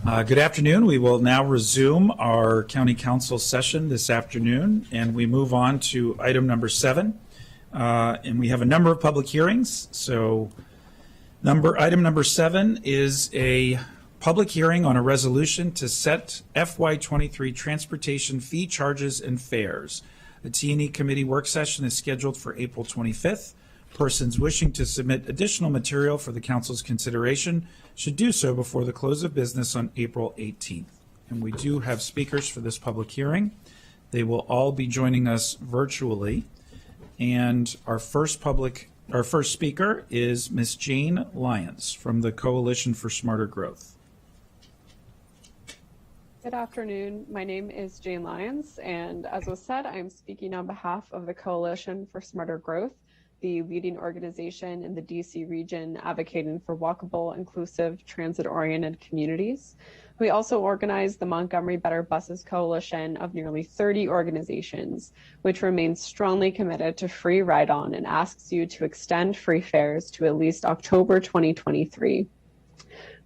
Good afternoon. We will now resume our County Council session this afternoon, and we move on to item number 7. And we have a number of public hearings. So item number 7 is a public hearing on a resolution to set FY23 transportation fee charges and fares. The T&E committee work session is scheduled for April 25th. Persons wishing to submit additional material for the council's consideration should do so before the close of business on April 18th. And we do have speakers for this public hearing. They will all be joining us virtually. And our first speaker is Ms. Jane Lyons from the Coalition for Smarter Growth. Good afternoon. My name is Jane Lyons, and as was said, I'm speaking on behalf of the Coalition for Smarter Growth, the leading organization in the DC region advocating for walkable, inclusive, transit-oriented communities. We also organize the Montgomery Better Buses Coalition of nearly 30 organizations, which remains strongly committed to free ride-on and asks you to extend free fares to at least October 2023.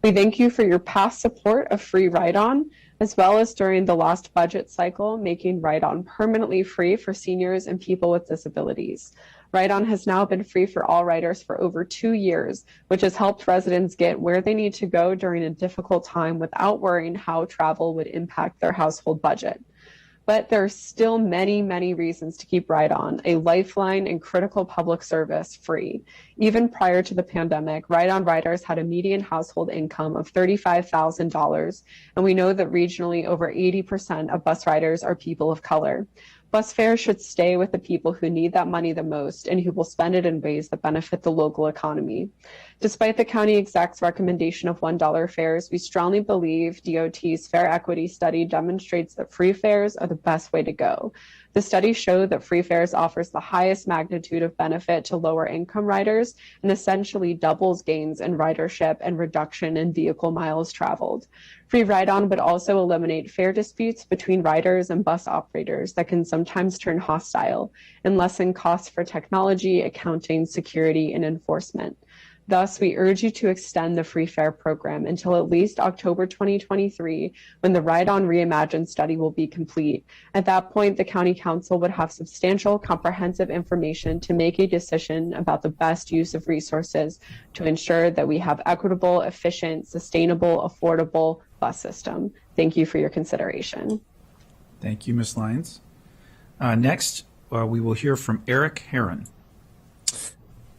We thank you for your past support of free ride-on, as well as during the last budget cycle, making ride-on permanently free for seniors and people with disabilities. Ride-on has now been free for all riders for over 2 years, which has helped residents get where they need to go during a difficult time without worrying how travel would impact their household budget. But there are still many, many reasons to keep Ride-On, a lifeline and critical public service, free. Even prior to the pandemic, Ride-On riders had a median household income of $35,000, and we know that regionally over 80% of bus riders are people of color. Bus fares should stay with the people who need that money the most and who will spend it in ways that benefit the local economy. Despite the county exec's recommendation of $1 fares, we strongly believe DOT's Fare Equity study demonstrates that free fares are the best way to go. The study showed that free fares offers the highest magnitude of benefit to lower income riders and essentially doubles gains in ridership and reduction in vehicle miles traveled. Free ride-on would also eliminate fare disputes between riders and bus operators that can sometimes turn hostile and lessen costs for technology, accounting, security, and enforcement. Thus, we urge you to extend the free fare program until at least October 2023, when the Ride-On Reimagined study will be complete. At that point, the County Council would have substantial, comprehensive information to make a decision about the best use of resources to ensure that we have equitable, efficient, sustainable, affordable bus system. Thank you for your consideration. Thank you, Ms. Lyons. Next, we will hear from Eric Heron.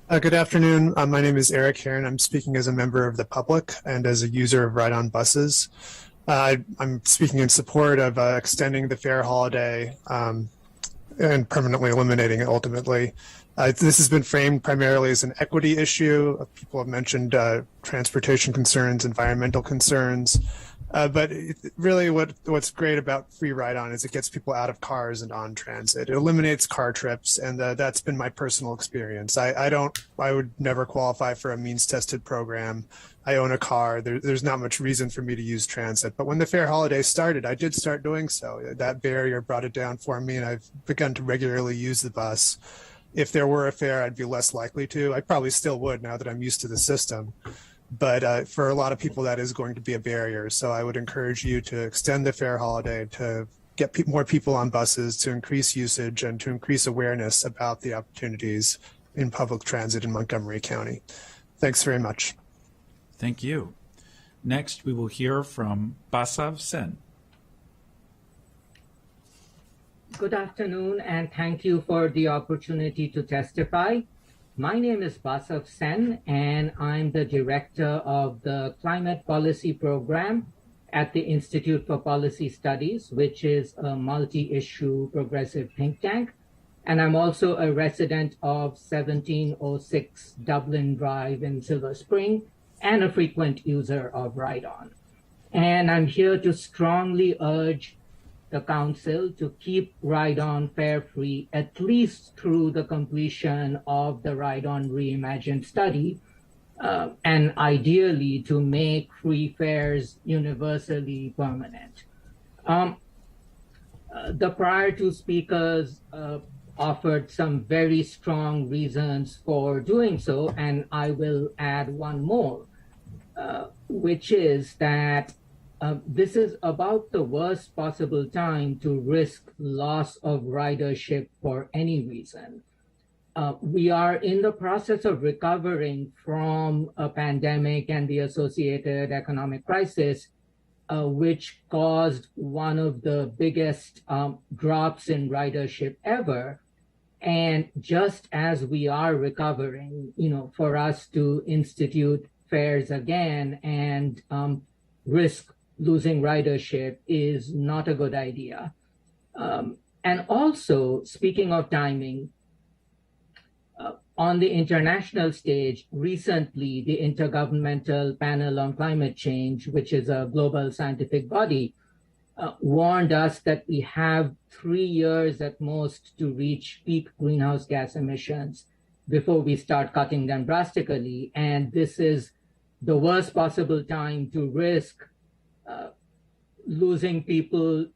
Good afternoon. My name is Eric Heron. I'm speaking as a member of the public and as a user of Ride-On buses. I'm speaking in support of extending the fare holiday and permanently eliminating it ultimately. This has been framed primarily as an equity issue. People have mentioned transportation concerns, environmental concerns. But really what's great about free ride-on is it gets people out of cars and on transit. It eliminates car trips, and that's been my personal experience. I would never qualify for a means-tested program. I own a car. There's not much reason for me to use transit. But when the fare holiday started, I did start doing so. That barrier brought it down for me, and I've begun to regularly use the bus. If there were a fare, I'd be less likely to. I probably still would now that I'm used to the system. But for a lot of people, that is going to be a barrier. So I would encourage you to extend the fare holiday to get more people on buses, to increase usage, and to increase awareness about the opportunities in public transit in Montgomery County. Thanks very much. Thank you. Next, we will hear from Basav Sen. Good afternoon, and thank you for the opportunity to testify. My name is Basav Sen, and I'm the director of the Climate Policy Program at the Institute for Policy Studies, which is a multi-issue progressive think tank. And I'm also a resident of 1706 Dublin Drive in Silver Spring and a frequent user of Ride-On. And I'm here to strongly urge the council to keep Ride-On fare free, at least through the completion of the Ride-On Reimagined study, and ideally to make free fares universally permanent. The prior two speakers offered some very strong reasons for doing so, and I will add one more, which is that this is about the worst possible time to risk loss of ridership for any reason. We are in the process of recovering from a pandemic and the associated economic crisis, which caused one of the biggest drops in ridership ever. And just as we are recovering, for us to institute fares again and risk losing ridership is not a good idea. And also, speaking of timing, on the international stage, recently, the Intergovernmental Panel on Climate Change, which is a global scientific body, warned us that we have 3 years at most to reach peak greenhouse gas emissions before we start cutting them drastically. And this is the worst possible time to risk losing people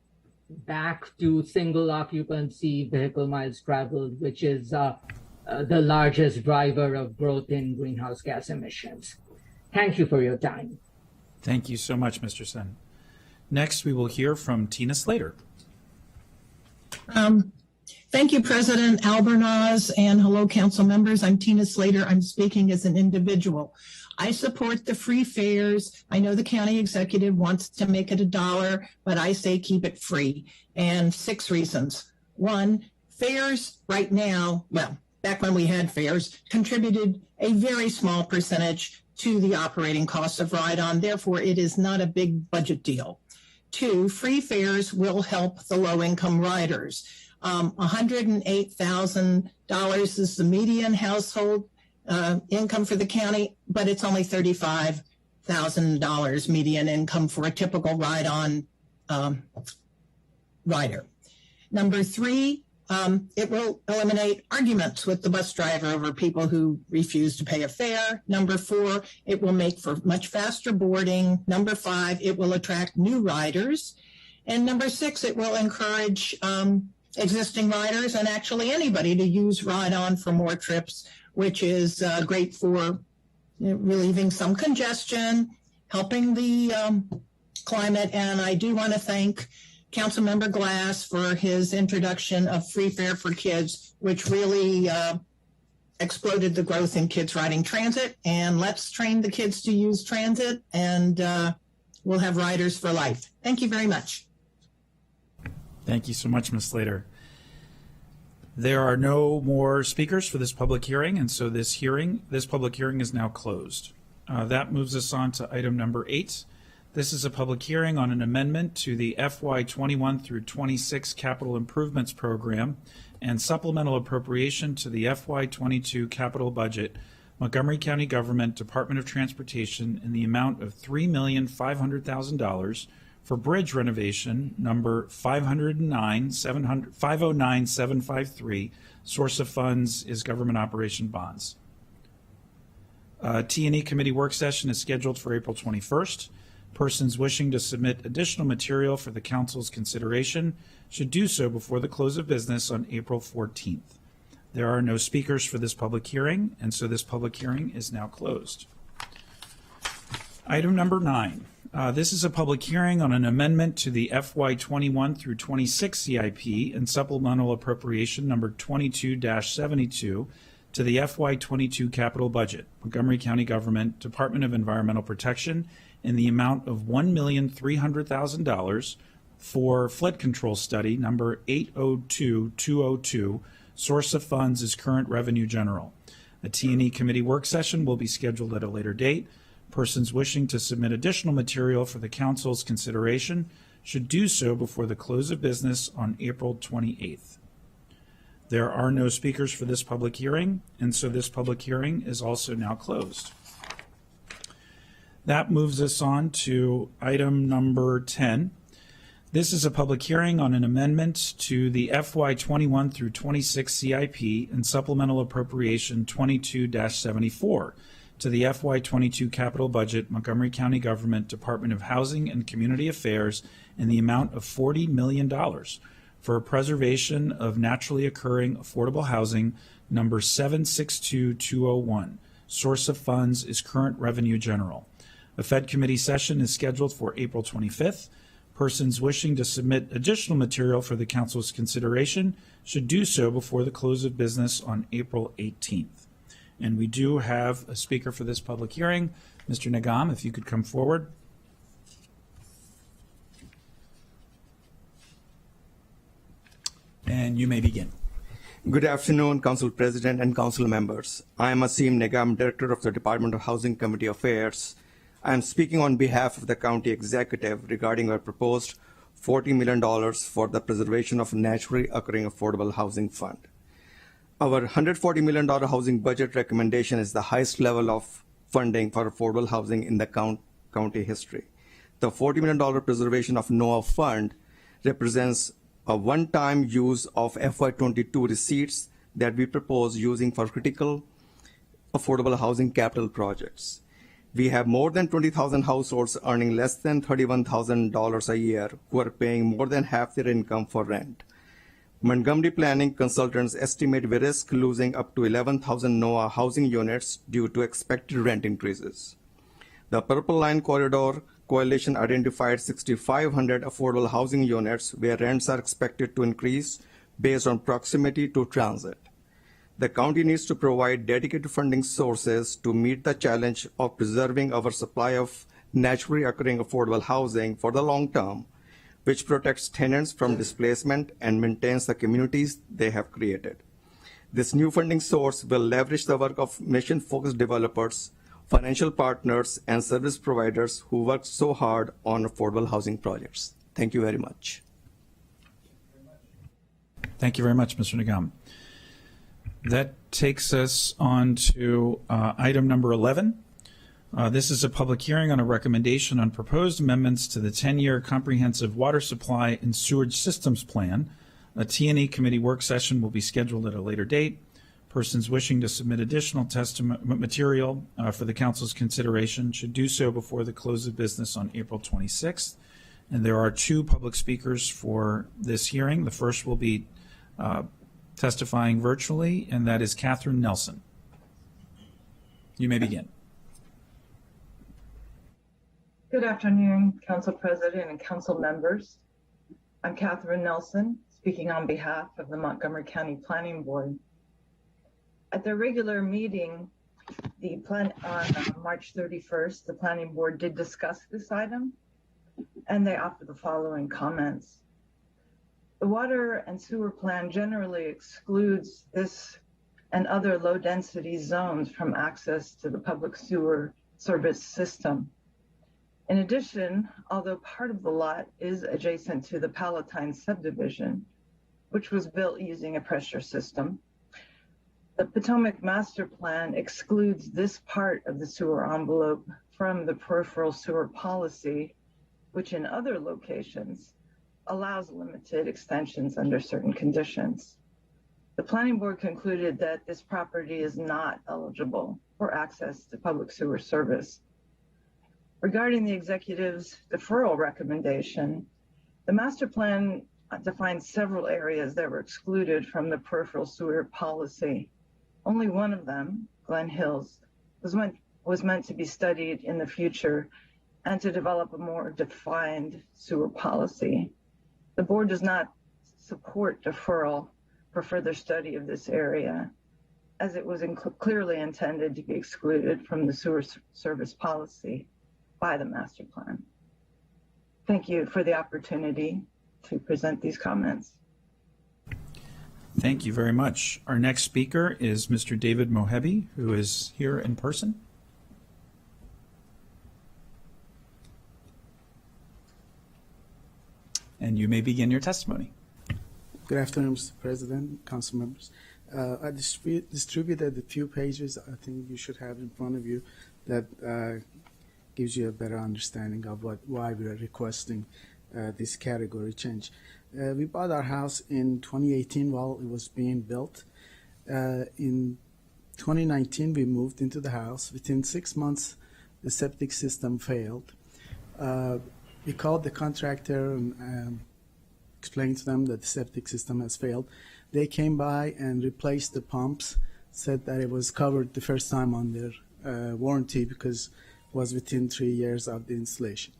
back to single occupancy vehicle miles traveled, which is the largest driver of growth in greenhouse gas emissions. Thank you for your time. Thank you so much, Mr. Sen. Next, we will hear from Tina Slater. Thank you, President Albornoz, and hello, council members. I'm Tina Slater. I'm speaking as an individual. I support the free fares. I know the county executive wants to make it $1, but I say keep it free. And 6 reasons. 1, fares right now, well, back when we had fares, contributed a very small percentage to the operating costs of Ride-On. Therefore, it is not a big budget deal. 2, free fares will help the low-income riders. $108,000 is the median household income for the county, but it's only $35,000 median income for a typical Ride-On rider. Number 3, it will eliminate arguments with the bus driver over people who refuse to pay a fare. Number 4, it will make for much faster boarding. Number 5, it will attract new riders. And number 6, it will encourage existing riders and actually anybody to use Ride-On for more trips, which is great for relieving some congestion, helping the climate. And I do want to thank Councilmember Glass for his introduction of free fare for kids, which really exploded the growth in kids riding transit. And let's train the kids to use transit, and we'll have riders for life. Thank you very much. Thank you so much, Ms. Slater. There are no more speakers for this public hearing, and so this public hearing is now closed. That moves us on to item number 8. This is a public hearing on an amendment to the FY21 through 26 Capital Improvements Program and supplemental appropriation to the FY22 capital budget, Montgomery County Government Department of Transportation, in the amount of $3,500,000 for bridge renovation number 509-753. Source of funds is government operation bonds. T&E committee work session is scheduled for April 21st. Persons wishing to submit additional material for the council's consideration should do so before the close of business on April 14th. There are no speakers for this public hearing, and so this public hearing is now closed. Item number 9. This is a public hearing on an amendment to the FY21 through 26 CIP and supplemental appropriation number 22-72 to the FY22 capital budget, Montgomery County Government Department of Environmental Protection, in the amount of $1,300,000 for flood control study number 802202. Source of funds is current revenue general. A T&E committee work session will be scheduled at a later date. Persons wishing to submit additional material for the council's consideration should do so before the close of business on April 28th. There are no speakers for this public hearing, and so this public hearing is also now closed. That moves us on to item number 10. This is a public hearing on an amendment to the FY21 through 26 CIP and supplemental appropriation 22-74 to the FY22 capital budget, Montgomery County Government Department of Housing and Community Affairs, in the amount of $40 million for preservation of naturally occurring affordable housing number 762201. Source of funds is current revenue general. A Fed committee session is scheduled for April 25th. Persons wishing to submit additional material for the council's consideration should do so before the close of business on April 18th. And we do have a speaker for this public hearing. Mr. Nagam, if you could come forward. And you may begin. Good afternoon, Council President and Council members. I am Asim Nagam, Director of the Department of Housing Committee Affairs. I am speaking on behalf of the County Executive regarding our proposed $40 million for the preservation of naturally occurring affordable housing fund. Our $140 million housing budget recommendation is the highest level of funding for affordable housing in the county history. The $40 million preservation of NOAA fund represents a one-time use of FY22 receipts that we propose using for critical affordable housing capital projects. We have more than 20,000 households earning less than $31,000 a year who are paying more than half their income for rent. Montgomery Planning Consultants estimate we risk losing up to 11,000 NOAA housing units due to expected rent increases. The Purple Line Corridor Coalition identified 6,500 affordable housing units where rents are expected to increase based on proximity to transit. The county needs to provide dedicated funding sources to meet the challenge of preserving our supply of naturally occurring affordable housing for the long term, which protects tenants from displacement and maintains the communities they have created. This new funding source will leverage the work of mission-focused developers, financial partners, and service providers who work so hard on affordable housing projects. Thank you very much. Thank you very much, Mr. Nagam. That takes us on to item number 11. This is a public hearing on a recommendation on proposed amendments to the 10-year Comprehensive Water Supply and Sewage Systems Plan. A T&E committee work session will be scheduled at a later date. Persons wishing to submit additional material for the council's consideration should do so before the close of business on April 26th. And there are two public speakers for this hearing. The first will be testifying virtually, and that is Catherine Nelson. You may begin. Good afternoon, Council President and Council members. I'm Catherine Nelson, speaking on behalf of the Montgomery County Planning Board. At their regular meeting, on March 31st, the Planning Board did discuss this item, and they offered the following comments. The water and sewer plan generally excludes this and other low-density zones from access to the public sewer service system. In addition, although part of the lot is adjacent to the Palatine subdivision, which was built using a pressure system, the Potomac Master Plan excludes this part of the sewer envelope from the peripheral sewer policy, which in other locations allows limited extensions under certain conditions. The Planning Board concluded that this property is not eligible for access to public sewer service. Regarding the executive's deferral recommendation, the master plan defines several areas that were excluded from the peripheral sewer policy. Only one of them, Glen Hills, was meant to be studied in the future and to develop a more defined sewer policy. The board does not support deferral for further study of this area, as it was clearly intended to be excluded from the sewer service policy by the master plan. Thank you for the opportunity to present these comments. Thank you very much. Our next speaker is Mr. David Mohebi, who is here in person. And you may begin your testimony. Good afternoon, Mr. President, council members. I distributed a few pages I think you should have in front of you that gives you a better understanding of why we are requesting this category change. We bought our house in 2018 while it was being built. In 2019, we moved into the house. Within 6 months, the septic system failed. We called the contractor and explained to them that the septic system has failed. They came by and replaced the pumps, said that it was covered the first time on their warranty because was within 3 years of the installation.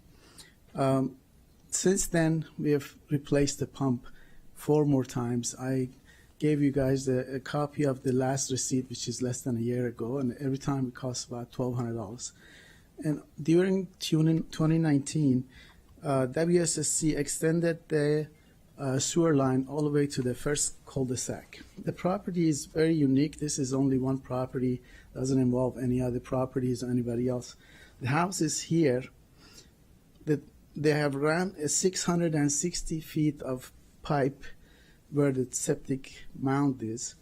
Since then, we have replaced the pump 4 more times. I gave you guys a copy of the last receipt, which is less than a year ago, and every time it costs about $1,200. And during 2019, WSSC extended the sewer line all the way to the first cul-de-sac. The property is very unique. This is only one property, doesn't involve any other properties or anybody else. The house is here. They have ran a 660 feet of pipe where the septic mound is,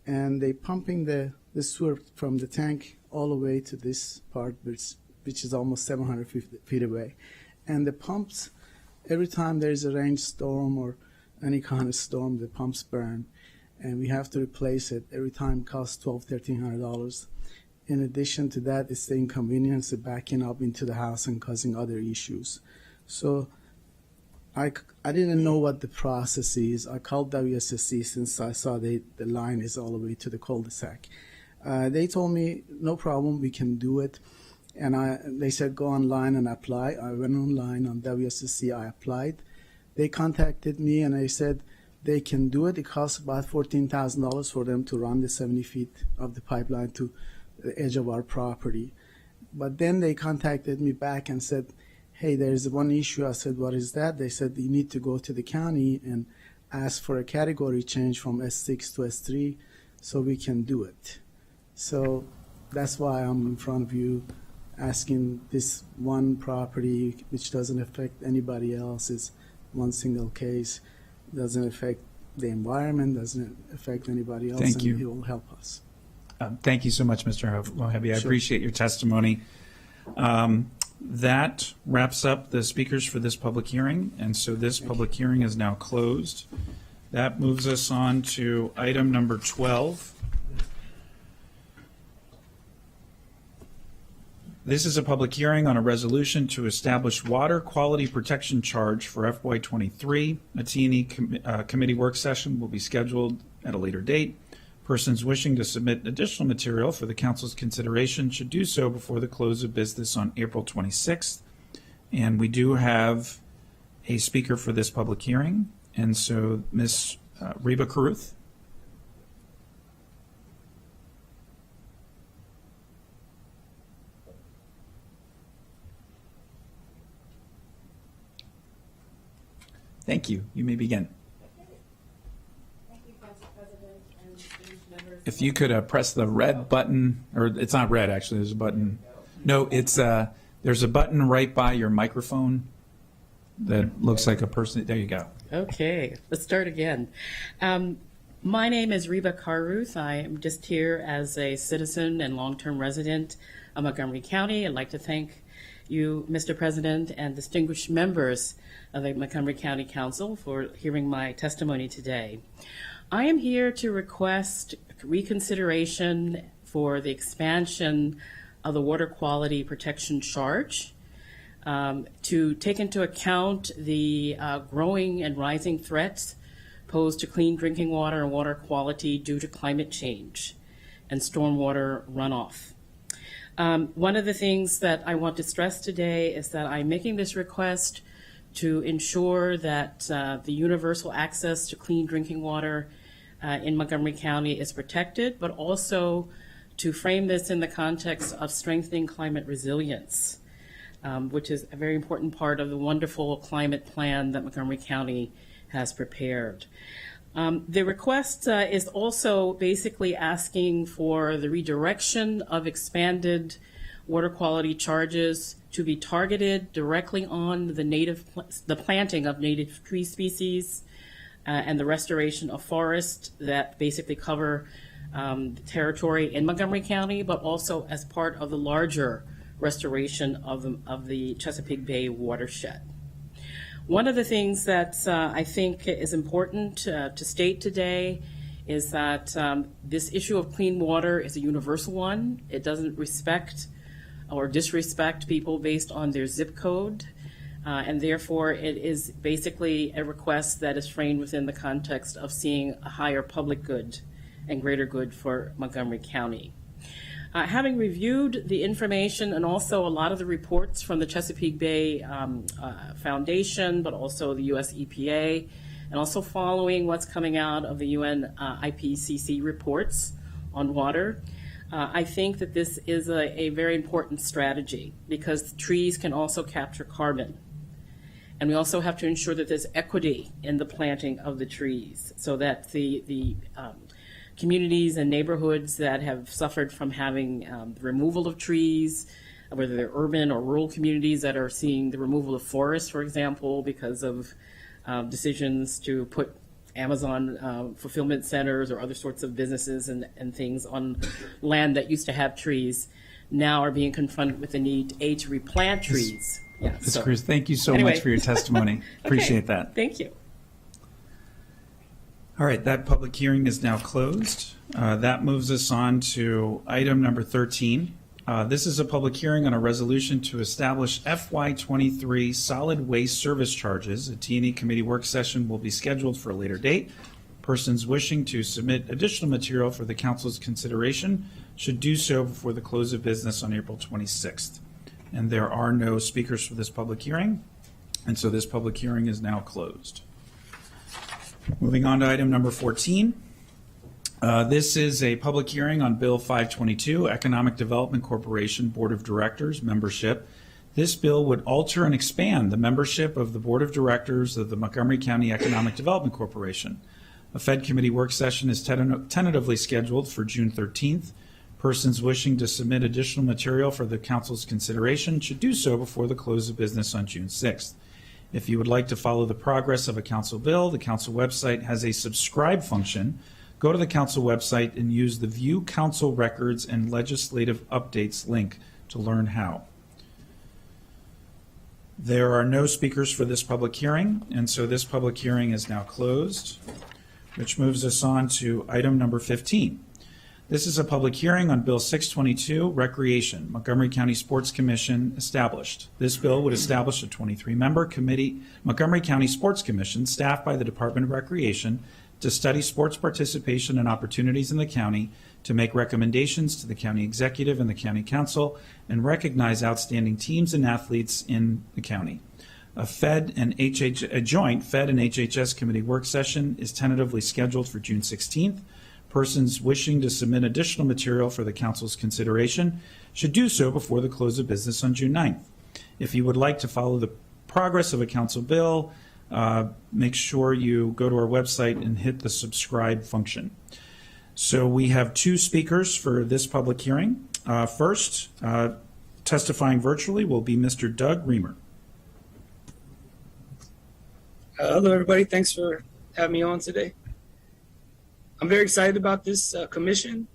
and they pumping the sewer from the tank all the way to this part, which is almost 700 feet away. And the pumps, every time there's a rainstorm or any kind of storm, the pumps burn, and we have to replace it. Every time it costs $1,300. In addition to that, it's the inconvenience of backing up into the house and causing other issues. So I didn't know what the process is. I called WSSC since I saw the line is all the way to the cul-de-sac. They told me, no problem, we can do it. And they said, go online and apply. I went online on WSSC, I applied. They contacted me and they said they can do it. It costs about $14,000 for them to run the 70 feet of the pipeline to the edge of our property. But then they contacted me back and said, hey, there's one issue. I said, what is that? They said, you need to go to the county and ask for a category change from S6 to S3 so we can do it. So that's why I'm in front of you asking this one property, which doesn't affect anybody else, is one single case, doesn't affect the environment, doesn't affect anybody else, Thank and you. it will help us. Thank you so much, Mr. Mohabi. I Sure. appreciate your testimony. That wraps up the speakers for this public hearing, and so this public hearing is now closed. That moves us on to item number 12. This is a public hearing on a resolution to establish water quality protection charge for FY23. A T&E committee work session will be scheduled at a later date. Persons wishing to submit additional material for the council's consideration should do so before the close of business on April 26th. And we do have a speaker for this public hearing. And so Ms. Reba Caruth. Thank you. You may begin. If you could press the red button, or it's not red actually, there's a button. No, it's there's a button right by your microphone that looks like a person. There you go. Okay, let's start again. My name is Reba Caruth. I am just here as a citizen and long-term resident of Montgomery County. I'd like to thank you, Mr. President, and distinguished members of the Montgomery County Council for hearing my testimony today. I am here to request reconsideration for the expansion of the water quality protection charge to take into account the growing and rising threats posed to clean drinking water and water quality due to climate change and stormwater runoff. One of the things that I want to stress today is that I'm making this request to ensure that the universal access to clean drinking water in Montgomery County is protected, but also to frame this in the context of strengthening climate resilience, which is a very important part of the wonderful climate plan that Montgomery County has prepared. The request is also basically asking for the redirection of expanded water quality charges to be targeted directly on the planting of native tree species and the restoration of forests that basically cover the territory in Montgomery County, but also as part of the larger restoration of the Chesapeake Bay watershed. One of the things that I think is important to state today is that this issue of clean water is a universal one. It doesn't respect or disrespect people based on their zip code, and therefore it is basically a request that is framed within the context of seeing a higher public good and greater good for Montgomery County. Having reviewed the information and also a lot of the reports from the Chesapeake Bay Foundation, but also the U.S. EPA, and also following what's coming out of the UN IPCC reports on water, I think that this is a very important strategy because trees can also capture carbon. And we also have to ensure that there's equity in the planting of the trees so that the communities and neighborhoods that have suffered from having the removal of trees, whether they're urban or rural communities that are seeing the removal of forests, for example, because of decisions to put Amazon fulfillment centers or other sorts of businesses and things on land that used to have trees, now are being confronted with the need, to replant trees. Yeah, Ms. Cruz, thank you so much for your testimony. Appreciate that. Thank you. All right, that public hearing is now closed. That moves us on to item number 13. This is a public hearing on a resolution to establish FY23 solid waste service charges. A T&E committee work session will be scheduled for a later date. Persons wishing to submit additional material for the council's consideration should do so before the close of business on April 26th. And there are no speakers for this public hearing, and so this public hearing is now closed. Moving on to item number 14. This is a public hearing on Bill 522, Economic Development Corporation Board of Directors membership. This bill would alter and expand the membership of the Board of Directors of the Montgomery County Economic Development Corporation. A Fed committee work session is tentatively scheduled for June 13th. Persons wishing to submit additional material for the council's consideration should do so before the close of business on June 6th. If you would like to follow the progress of a council bill, the council website has a subscribe function. Go to the council website and use the View Council Records and Legislative Updates link to learn how. There are no speakers for this public hearing, and so this public hearing is now closed, which moves us on to item number 15. This is a public hearing on Bill 622, Recreation, Montgomery County Sports Commission established. This bill would establish a 23-member committee, Montgomery County Sports Commission, staffed by the Department of Recreation, to study sports participation and opportunities in the county, to make recommendations to the county executive and the county council, and recognize outstanding teams and athletes in the county. A joint Fed and HHS committee work session is tentatively scheduled for June 16th. Persons wishing to submit additional material for the council's consideration should do so before the close of business on June 9th. If you would like to follow the progress of a council bill, make sure you go to our website and hit the subscribe function. So we have two speakers for this public hearing. First, testifying virtually will be Mr. Doug Reamer. Hello, everybody. Thanks for having me on today. I'm very excited about this commission.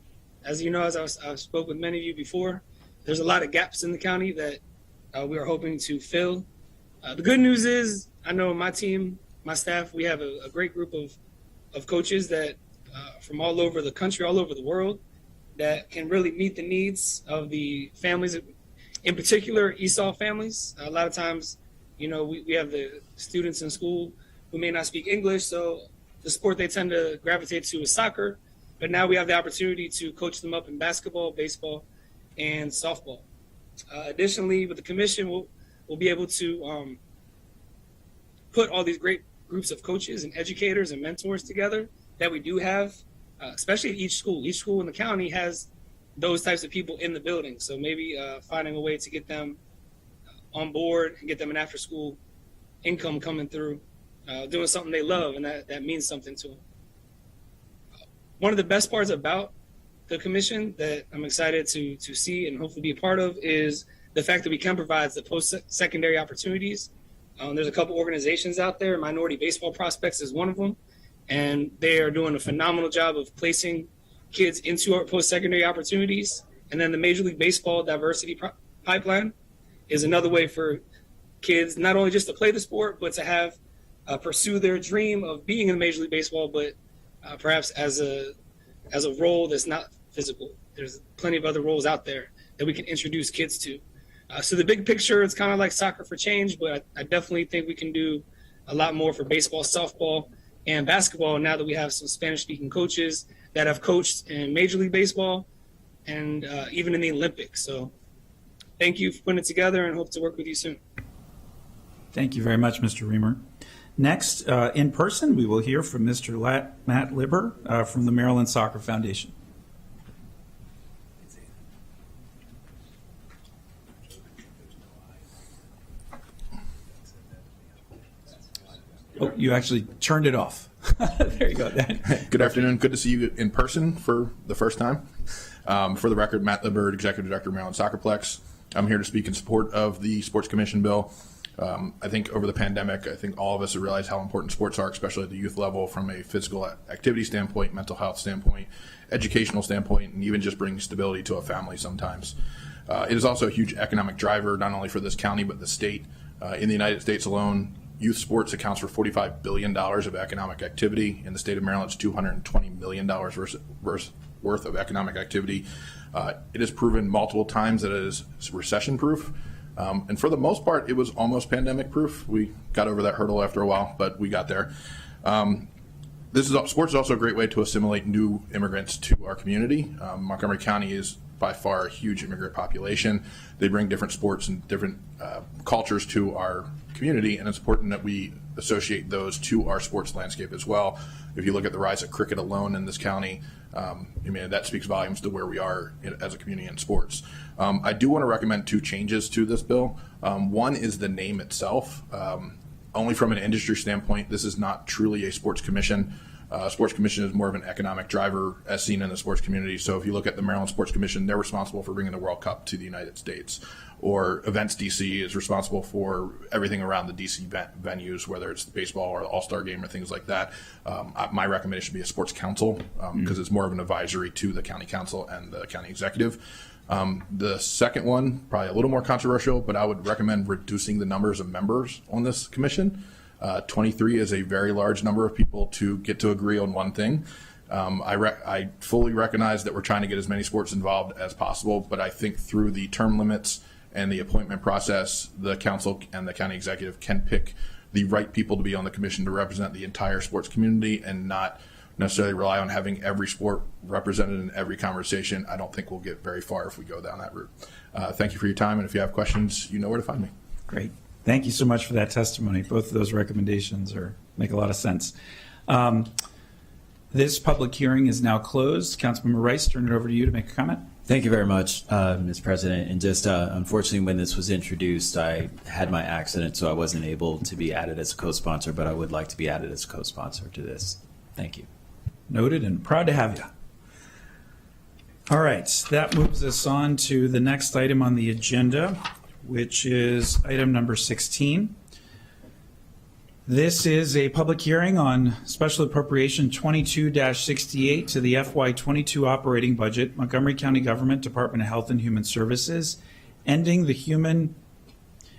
As you know, as I've spoke with many of you before, there's a lot of gaps in the county that we are hoping to fill. The good news is, I know my team, my staff, we have a great group of coaches that from all over the country, all over the world, that can really meet the needs of the families, in particular ESOL families. A lot of times, you know, we have the students in school who may not speak English, so the sport they tend to gravitate to is soccer, but now we have the opportunity to coach them up in basketball, baseball, and softball. Additionally, with the commission, we'll be able to put all these great groups of coaches and educators and mentors together that we do have, especially at each school. Each school in the county has those types of people in the building. So maybe finding a way to get them on board and get them an after-school income coming through, doing something they love, and that means something to them. One of the best parts about the commission that I'm excited to see and hopefully be a part of is the fact that we can provide the post-secondary opportunities. There's a couple organizations out there. Minority Baseball Prospects is one of them, and they are doing a phenomenal job of placing kids into our post-secondary opportunities. And then the Major League Baseball Diversity Pipeline is another way for kids not only just to play the sport, but to have pursue their dream of being in Major League Baseball, but perhaps as a role that's not physical. There's plenty of other roles out there that we can introduce kids to. So the big picture, it's kind of like soccer for change, but I definitely think we can do a lot more for baseball, softball, and basketball now that we have some Spanish-speaking coaches that have coached in Major League Baseball and even in the Olympics. So thank you for putting it together and hope to work with you soon. Thank you very much, Mr. Reamer. Next, in person, we will hear from Mr. Matt Libber from the Maryland Soccer Foundation. Oh, you actually turned it off. There you go. Good afternoon. Good to see you in person for the first time. For the record, Matt Libber, Executive Director of Maryland Soccerplex. I'm here to speak in support of the Sports Commission bill. I think over the pandemic, I think all of us have realized how important sports are, especially at the youth level, from a physical activity standpoint, mental health standpoint, educational standpoint, and even just bringing stability to a family sometimes. It is also a huge economic driver, not only for this county, but the state. In the United States alone, youth sports accounts for $45 billion of economic activity. In the state of Maryland, it's $220 million worth of economic activity. It has proven multiple times that it is recession-proof. And for the most part, it was almost pandemic-proof. We got over that hurdle after a while, but we got there. Sports is also a great way to assimilate new immigrants to our community. Montgomery County is by far a huge immigrant population. They bring different sports and different cultures to our community, and it's important that we associate those to our sports landscape as well. If you look at the rise of cricket alone in this county, that speaks volumes to where we are as a community in sports. I do want to recommend two changes to this bill. One is the name itself. Only from an industry standpoint, this is not truly a sports commission. Sports Commission is more of an economic driver as seen in the sports community. So if you look at the Maryland Sports Commission, they're responsible for bringing the World Cup to the United States. Or Events DC is responsible for everything around the DC venues, whether it's the baseball or the All-Star game or things like that. My recommendation would be a sports council because it's more of an advisory to the county council and the county executive. The second one, probably a little more controversial, but I would recommend reducing the numbers of members on this commission. 23 is a very large number of people to get to agree on one thing. I fully recognize that we're trying to get as many sports involved as possible, but I think through the term limits and the appointment process, the council and the county executive can pick the right people to be on the commission to represent the entire sports community and not necessarily rely on having every sport represented in every conversation. I don't think we'll get very far if we go down that route. Thank you for your time, and if you have questions, you know where to find me. Great. Thank you so much for that testimony. Both of those recommendations make a lot of sense. This public hearing is now closed. Councilmember Rice, turn it over to you to make a comment. Thank you very much, Ms. President. And just unfortunately, when this was introduced, I had my accident, so I wasn't able to be added as a co-sponsor, but I would like to be added as a co-sponsor to this. Thank you. Noted, and proud to have you. All right, that moves us on to the next item on the agenda, which is item number 16. This is a public hearing on Special Appropriation 22-68 to the FY22 operating budget, Montgomery County Government, Department of Health and Human Services, ending the Human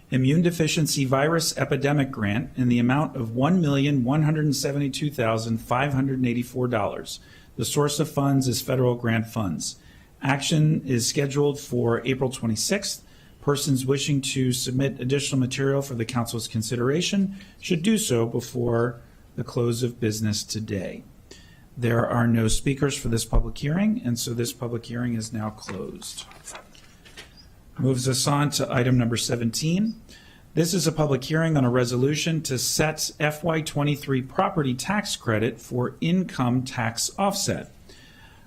Immune Deficiency Virus Epidemic Grant in the amount of $1,172,584. The source of funds is federal grant funds. Action is scheduled for April 26th. Persons wishing to submit additional material for the council's consideration should do so before the close of business today. There are no speakers for this public hearing, and so this public hearing is now closed. Moves us on to item number 17. This is a public hearing on a resolution to set FY23 property tax credit for income tax offset.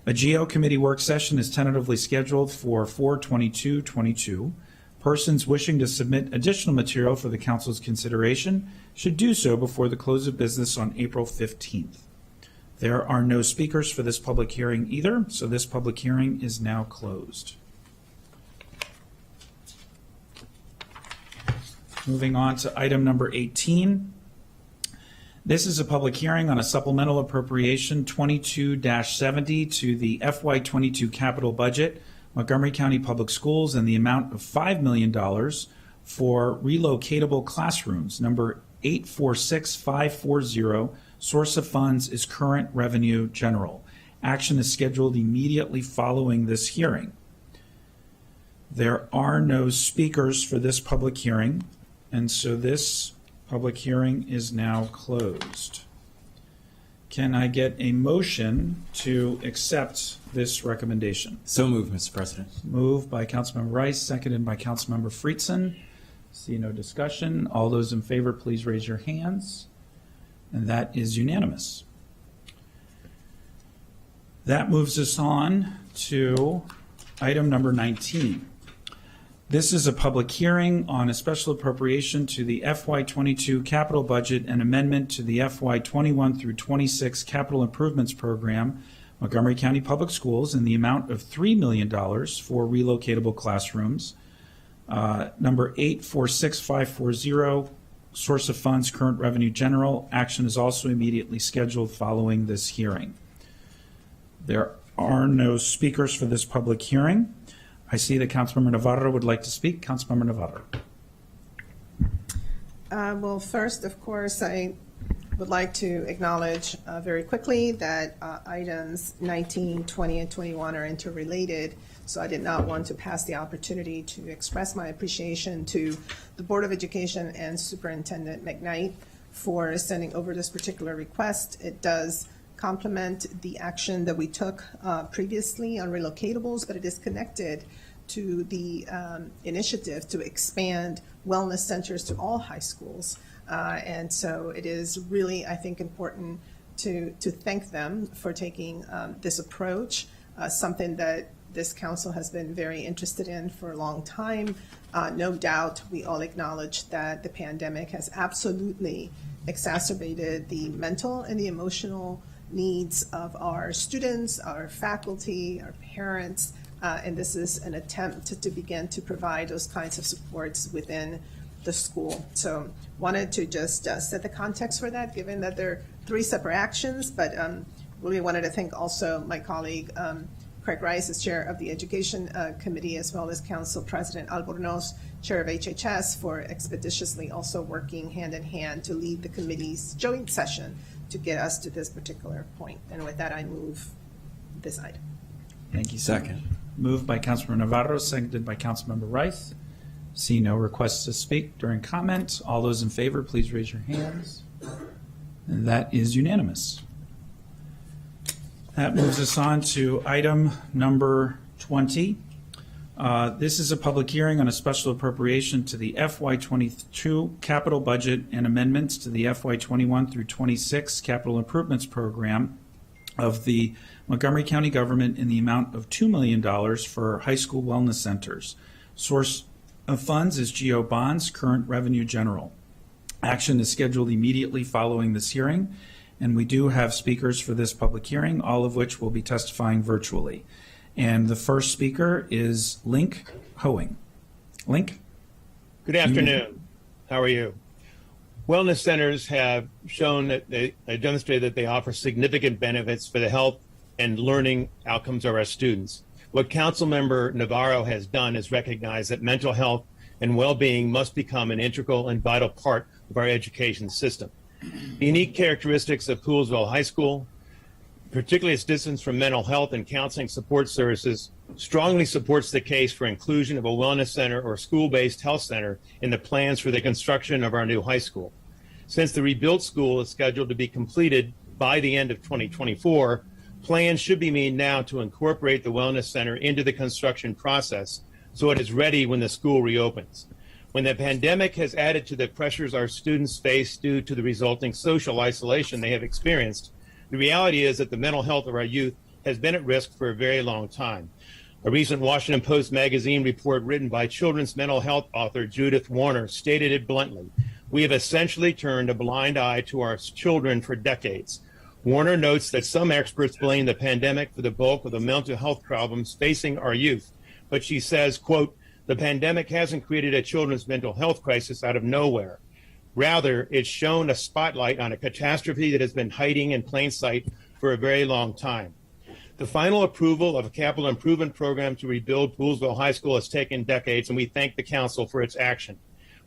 A GO committee work session is tentatively scheduled for 4/22/22. Persons wishing to submit additional material for the council's consideration should do so before the close of business on April 15th. There are no speakers for this public hearing either, so this public hearing is now closed. Moving on to item number 18. This is a public hearing on a supplemental appropriation 22-70 to the FY22 capital budget, Montgomery County Public Schools, and the amount of $5 million for relocatable classrooms, number 846540. Source of funds is current revenue general. Action is scheduled immediately following this hearing. There are no speakers for this public hearing, and so this public hearing is now closed. Can I get a motion to accept this recommendation? So moved, Mr. President. Moved by Councilmember Rice, seconded by Councilmember Friedson. See no discussion. All those in favor, please raise your hands. And that is unanimous. That moves us on to item number 19. This is a public hearing on a special appropriation to the FY22 capital budget and amendment to the FY21 through 26 capital improvements program, Montgomery County Public Schools, in the amount of $3 million for relocatable classrooms. Number 846540, source of funds, current revenue general. Action is also immediately scheduled following this hearing. There are no speakers for this public hearing. I see that Councilmember Navarro would like to speak. Councilmember Navarro. Well, first, of course, I would like to acknowledge very quickly that items 19, 20, and 21 are interrelated. So I did not want to pass the opportunity to express my appreciation to the Board of Education and Superintendent McKnight for sending over this particular request. It does complement the action that we took previously on relocatables, but it is connected to the initiative to expand wellness centers to all high schools. And so it is really, I think, important to thank them for taking this approach, something that this council has been very interested in for a long time. No doubt, we all acknowledge that the pandemic has absolutely exacerbated the mental and the emotional needs of our students, our faculty, our parents, and this is an attempt to begin to provide those kinds of supports within the school. So wanted to just set the context for that, given that there are three separate actions, but really wanted to thank also my colleague, Craig Rice, as chair of the Education Committee, as well as Council President Albornoz, chair of HHS, for expeditiously also working hand in hand to lead the committee's joint session to get us to this particular point. And with that, I move this item. Thank you. Second. Moved by Councilmember Navarro, seconded by Councilmember Rice. See no requests to speak during comment. All those in favor, please raise your hands. And that is unanimous. That moves us on to item number 20. This is a public hearing on a special appropriation to the FY22 capital budget and amendments to the FY21 through 26 capital improvements program of the Montgomery County government in the amount of $2 million for high school wellness centers. Source of funds is GO bonds, current revenue general. Action is scheduled immediately following this hearing, and we do have speakers for this public hearing, all of which will be testifying virtually. And the first speaker is Link Hoeing. Link? Good afternoon. How are you? Wellness centers have shown that they demonstrated that they offer significant benefits for the health and learning outcomes of our students. What Councilmember Navarro has done is recognize that mental health and well-being must become an integral and vital part of our education system. The unique characteristics of Poolesville High School, particularly its distance from mental health and counseling support services, strongly supports the case for inclusion of a wellness center or school-based health center in the plans for the construction of our new high school. Since the rebuilt school is scheduled to be completed by the end of 2024, plans should be made now to incorporate the wellness center into the construction process so it is ready when the school reopens. When the pandemic has added to the pressures our students face due to the resulting social isolation they have experienced, the reality is that the mental health of our youth has been at risk for a very long time. A recent Washington Post magazine report written by children's mental health author Judith Warner stated it bluntly: "We have essentially turned a blind eye to our children for decades." Warner notes that some experts blame the pandemic for the bulk of the mental health problems facing our youth, but she says, quote, "The pandemic hasn't created a children's mental health crisis out of nowhere. Rather, it's shown a spotlight on a catastrophe that has been hiding in plain sight for a very long time." The final approval of a capital improvement program to rebuild Poolesville High School has taken decades, and we thank the council for its action.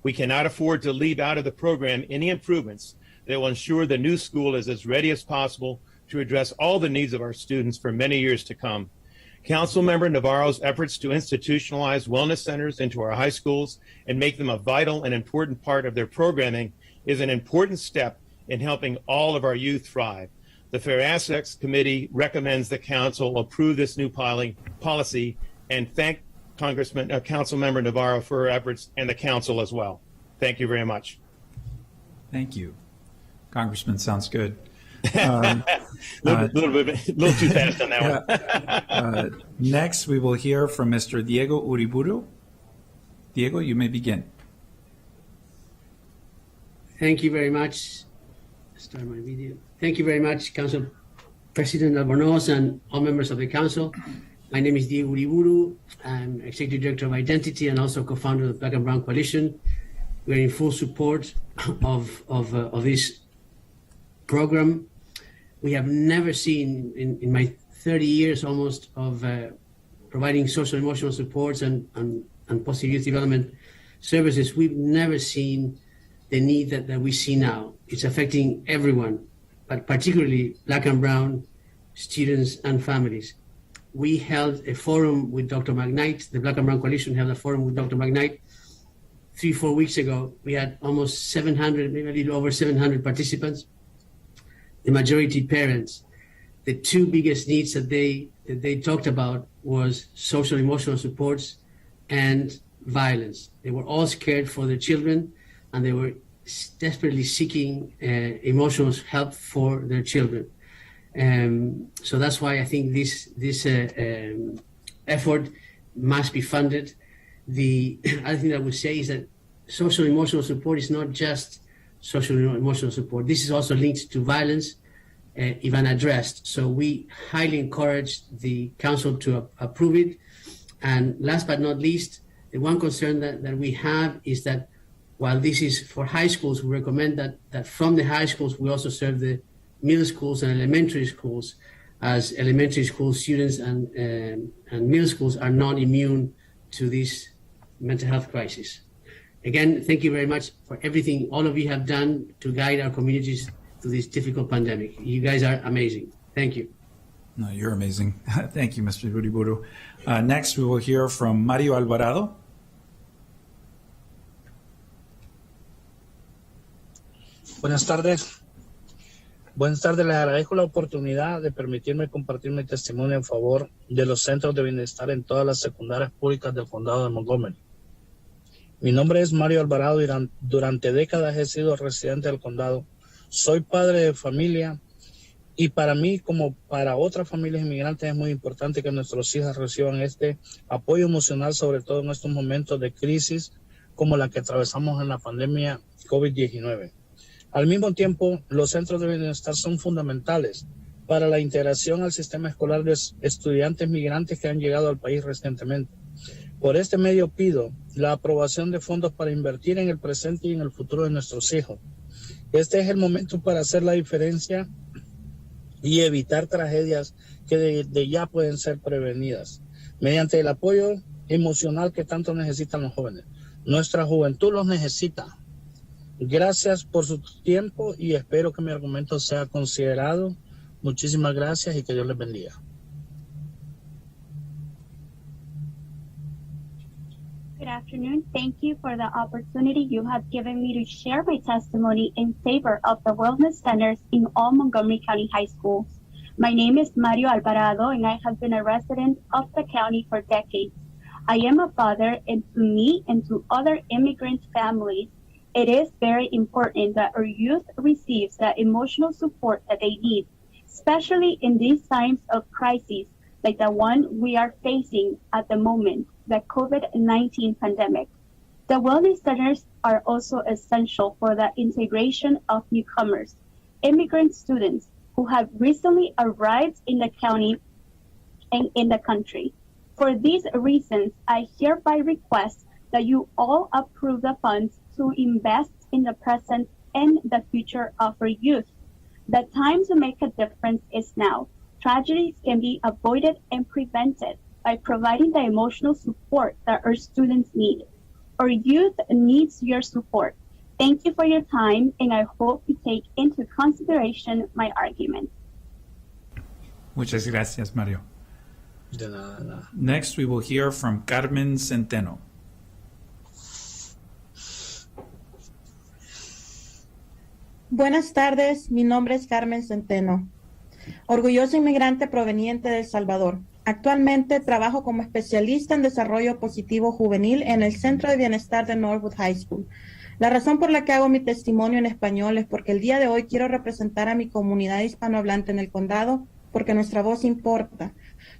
We cannot afford to leave out of the program any improvements that will ensure the new school is as ready as possible to address all the needs of our students for many years to come. Councilmember Navarro's efforts to institutionalize wellness centers into our high schools and make them a vital and important part of their programming is an important step in helping all of our youth thrive. The Fair Assets Committee recommends the council approve this new policy and thank Council Member Navarro for her efforts and the council as well. Thank you very much. Thank you. Congressman, sounds good. little too fast on that one. Next, we will hear from Mr. Diego Uriburu. Diego, you may begin. Thank you very much. Start my video. Thank you very much, Council President Albornoz and all members of the council. My name is Diego Uriburu. I'm Executive Director of Identity and also co-founder of the Black and Brown Coalition. We're in full support of this program. We have never seen in my 30 years almost of providing social emotional supports and positive youth development services. We've never seen the need that we see now. It's affecting everyone, but particularly Black and Brown students and families. We held a forum with Dr. McKnight. The Black and Brown Coalition held a forum with Dr. McKnight 3-4 weeks ago. We had almost 700, maybe a little over 700 participants, the majority parents. The two biggest needs that they talked about was social emotional supports and violence. They were all scared for their children, and they were desperately seeking emotional help for their children. So that's why I think this effort must be funded. The other thing I would say is that social emotional support is not just social emotional support. This is also linked to violence, if unaddressed. So we highly encourage the council to approve it. And last but not least, the one concern that we have is that while this is for high schools, we recommend that from the high schools, we also serve the middle schools and elementary schools, as elementary school students and middle schools are not immune to this mental health crisis. Again, thank you very much for everything all of you have done to guide our communities through this difficult pandemic. You guys are amazing. Thank you. No, you're amazing. Thank you, Mr. Uriburu. Next, we will hear from Mario Alvarado. Buenas tardes. Buenas tardes, les agradezco la oportunidad de permitirme compartir mi testimonio en favor de los centros de bienestar en todas las secundarias públicas del condado de Montgomery. Mi nombre es Mario Alvarado y durante décadas he sido residente del condado. Soy padre de familia y para mí, como para otras familias inmigrantes, es muy importante que nuestros hijos reciban este apoyo emocional, sobre todo en estos momentos de crisis como la que atravesamos en la pandemia COVID-19. Al mismo tiempo, los centros de bienestar son fundamentales para la integración al sistema escolar de estudiantes migrantes que han llegado al país recientemente. Por este medio pido la aprobación de fondos para invertir en el presente y en el futuro de nuestros hijos. Este es el momento para hacer la diferencia y evitar tragedias que de ya pueden ser prevenidas mediante el apoyo emocional que tanto necesitan los jóvenes. Nuestra juventud los necesita. Gracias por su tiempo y espero que mi argumento sea considerado. Muchísimas gracias y que Dios les bendiga. Good afternoon. Thank you for the opportunity you have given me to share my testimony in favor of the wellness centers in all Montgomery County high schools. My name is Mario Alvarado, and I have been a resident of the county for decades. I am a father, and to me and to other immigrant families, it is very important that our youth receives the emotional support that they need, especially in these times of crises like the one we are facing at the moment, the COVID-19 pandemic. The wellness centers are also essential for the integration of newcomers, immigrant students who have recently arrived in the county and in the country. For these reasons, I hereby request that you all approve the funds to invest in the present and the future of our youth. The time to make a difference is now. Tragedies can be avoided and prevented by providing the emotional support that our students need. Our youth needs your support. Thank you for your time, and I hope you take into consideration my argument. Muchas gracias, Mario. De nada, de nada. Next, we will hear from Carmen Centeno. Buenas tardes, mi nombre es Carmen Centeno. orgulloso inmigrante proveniente de El Salvador. Actualmente trabajo como especialista en desarrollo positivo juvenil en el Centro de Bienestar de Northwood High School. La razón por la que hago mi testimonio en español es porque el día de hoy quiero representar a mi comunidad hispanohablante en el condado, porque nuestra voz importa.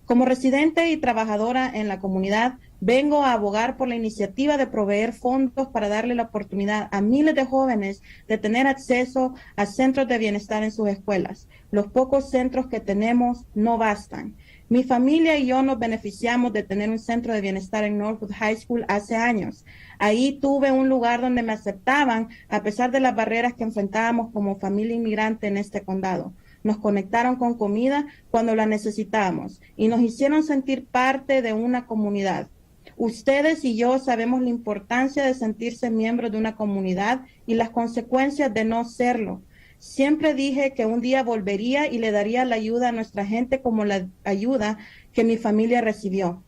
Como residente y trabajadora en la comunidad, vengo a abogar por la iniciativa de proveer fondos para darle la oportunidad a miles de jóvenes de tener acceso a centros de bienestar en sus escuelas. Los pocos centros que tenemos no bastan. Mi familia y yo nos beneficiamos de tener un centro de bienestar en Northwood High School hace años. Ahí tuve un lugar donde me aceptaban a pesar de las barreras que enfrentábamos como familia inmigrante en este condado. Nos conectaron con comida cuando la necesitábamos y nos hicieron sentir parte de una comunidad. Ustedes y yo sabemos la importancia de sentirse miembros de una comunidad y las consecuencias de no serlo. Siempre dije que un día volvería y le daría la ayuda a nuestra gente como la ayuda que mi familia recibió.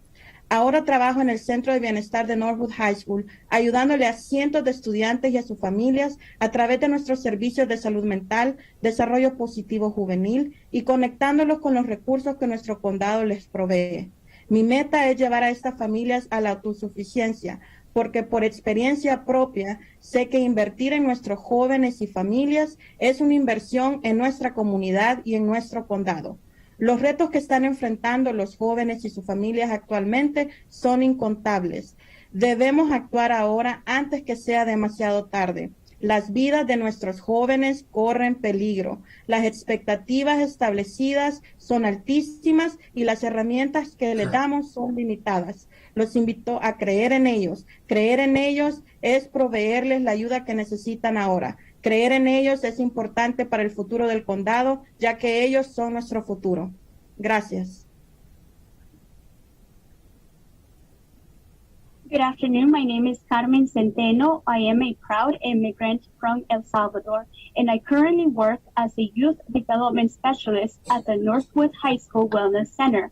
Ahora trabajo en el Centro de Bienestar de Northwood High School, ayudándole a cientos de estudiantes y a sus familias a través de nuestros servicios de salud mental, desarrollo positivo juvenil y conectándolos con los recursos que nuestro condado les provee. Mi meta es llevar a estas familias a la autosuficiencia, porque por experiencia propia sé que invertir en nuestros jóvenes y familias es una inversión en nuestra comunidad y en nuestro condado. Los retos que están enfrentando los jóvenes y sus familias actualmente son incontables. Debemos actuar ahora antes que sea demasiado tarde. Las vidas de nuestros jóvenes corren peligro. Las expectativas establecidas son altísimas y las herramientas que les damos son limitadas. Los invito a creer en ellos. Creer en ellos es proveerles la ayuda que necesitan ahora. Creer en ellos es importante para el futuro del condado, ya que ellos son nuestro futuro. Gracias. Good afternoon. My name is Carmen Centeno. I am a proud immigrant from El Salvador, and I currently work as a youth development specialist at the Northwood High School Wellness Center.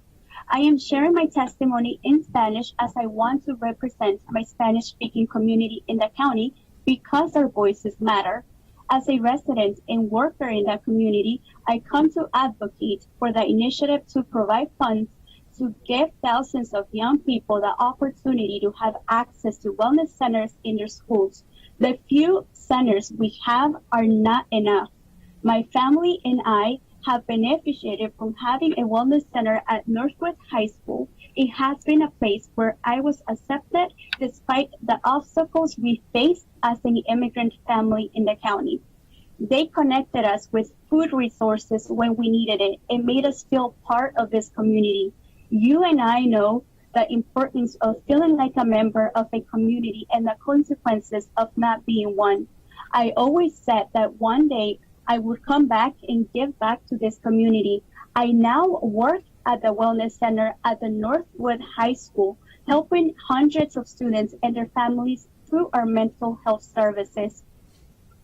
I am sharing my testimony in Spanish as I want to represent my Spanish-speaking community in the county because our voices matter. As a resident and worker in that community, I come to advocate for the initiative to provide funds to give thousands of young people the opportunity to have access to wellness centers in their schools. The few centers we have are not enough. My family and I have benefited from having a wellness center at Northwood High School. It has been a place where I was accepted despite the obstacles we faced as an immigrant family in the county. They connected us with food resources when we needed it and made us feel part of this community. You and I know the importance of feeling like a member of a community and the consequences of not being one. I always said that one day I would come back and give back to this community. I now work at the Wellness Center at the Northwood High School, helping hundreds of students and their families through our mental health services,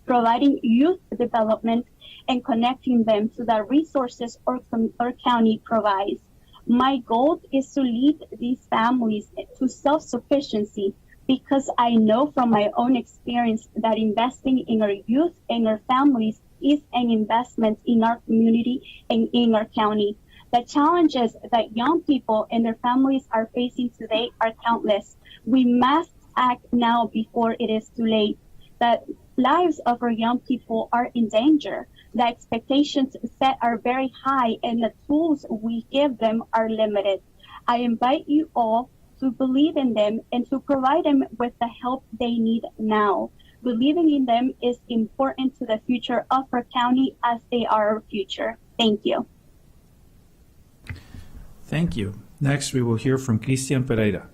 providing youth development and connecting them to the resources our county provides. My goal is to lead these families to self-sufficiency because I know from my own experience that investing in our youth and our families is an investment in our community and in our county. The challenges that young people and their families are facing today are countless. We must act now before it is too late. The lives of our young people are in danger. The expectations set are very high and the tools we give them are limited. I invite you all to believe in them and to provide them with the help they need now. Believing in them is important to the future of our county as they are our future. Thank you. Thank you. Next, we will hear from Cristian Pereira.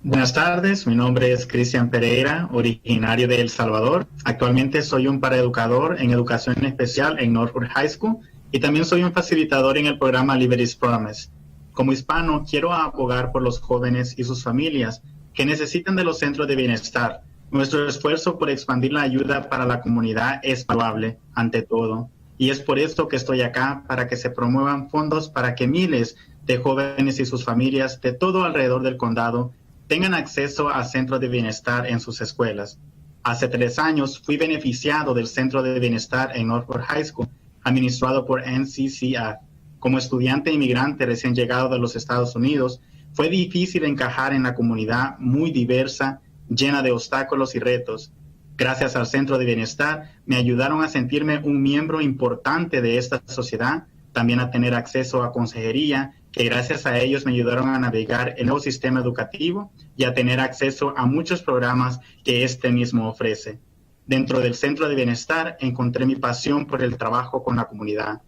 Buenas tardes, mi nombre es Cristian Pereira, originario de El Salvador. Actualmente soy un paraeducador en educación especial en Northwood High School y también soy un facilitador en el programa Liberty's Promise. Como hispano, quiero abogar por los jóvenes y sus familias que necesitan de los centros de bienestar. Nuestro esfuerzo por expandir la ayuda para la comunidad es valuable, ante todo. Y es por esto que estoy acá, para que se promuevan fondos para que miles de jóvenes y sus familias de todo alrededor del condado tengan acceso a centros de bienestar en sus escuelas. Hace 3 años fui beneficiado del Centro de Bienestar en Northwood High School, administrado por NCCF. Como estudiante inmigrante recién llegado de los Estados Unidos, fue difícil encajar en la comunidad muy diversa, llena de obstáculos y retos. Gracias al Centro de Bienestar, me ayudaron a sentirme un miembro importante de esta sociedad, también a tener acceso a consejería, que gracias a ellos me ayudaron a navegar el nuevo sistema educativo y a tener acceso a muchos programas que este mismo ofrece. Dentro del Centro de Bienestar encontré mi pasión por el trabajo con la comunidad.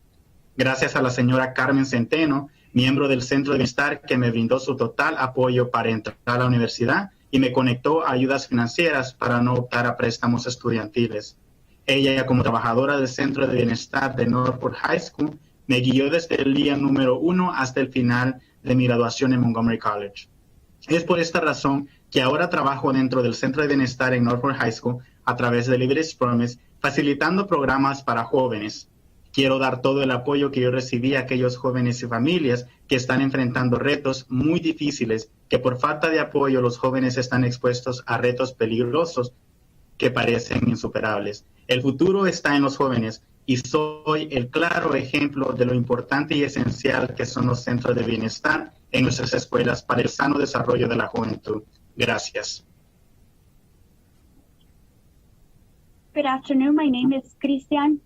Gracias a la señora Carmen Centeno, miembro del Centro de Bienestar, que me brindó su total apoyo para entrar a la universidad y me conectó a ayudas financieras para no optar a préstamos estudiantiles. Ella, como trabajadora del Centro de Bienestar de Northwood High School, me guió desde el día número 1 hasta el final de mi graduación en Montgomery College. Es por esta razón que ahora trabajo dentro del Centro de Bienestar en Northwood High School a través de Liberty's Promise, facilitando programas para jóvenes. Quiero dar todo el apoyo que yo recibí a aquellos jóvenes y familias que están enfrentando retos muy difíciles, que por falta de apoyo los jóvenes están expuestos a retos peligrosos que parecen insuperables. El futuro está en los jóvenes y soy el claro ejemplo de lo importante y esencial que son los centros de bienestar en nuestras escuelas para el sano desarrollo de la juventud. Gracias. Good afternoon. My name is Cristian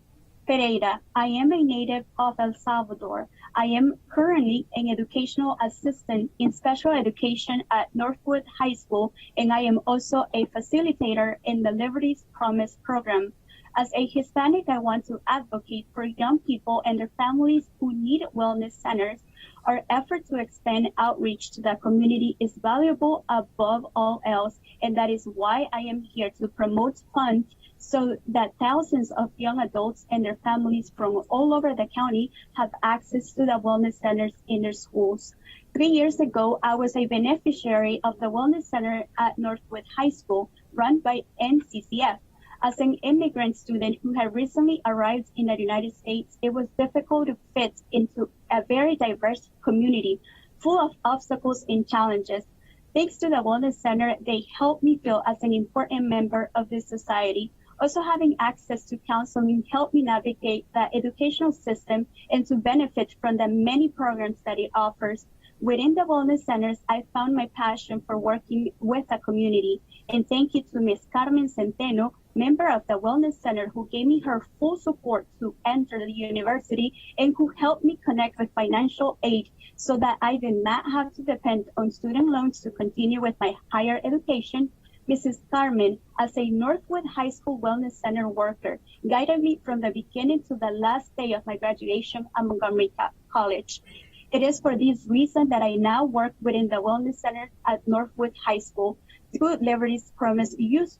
Pereira. I am a native of El Salvador. I am currently an educational assistant in special education at Northwood High School, and I am also a facilitator in the Liberty's Promise program. As a Hispanic, I want to advocate for young people and their families who need wellness centers. Our effort to expand outreach to the community is valuable above all else, and that is why I am here to promote funds so that thousands of young adults and their families from all over the county have access to the wellness centers in their schools. 3 years ago, I was a beneficiary of the Wellness Center at Northwood High School, run by NCCF. As an immigrant student who had recently arrived in the United States, it was difficult to fit into a very diverse community full of obstacles and challenges. Thanks to the Wellness Center, they helped me feel as an important member of this society. Also, having access to counseling helped me navigate the educational system and to benefit from the many programs that it offers. Within the Wellness Centers, I found my passion for working with the community. And thank you to Ms. Carmen Centeno, member of the Wellness Center, who gave me her full support to enter the university and who helped me connect with financial aid so that I did not have to depend on student loans to continue with my higher education. Mrs. Carmen, as a Northwood High School Wellness Center worker, guided me from the beginning to the last day of my graduation at Montgomery College. It is for this reason that I now work within the Wellness Center at Northwood High School through Liberty's Promise Youth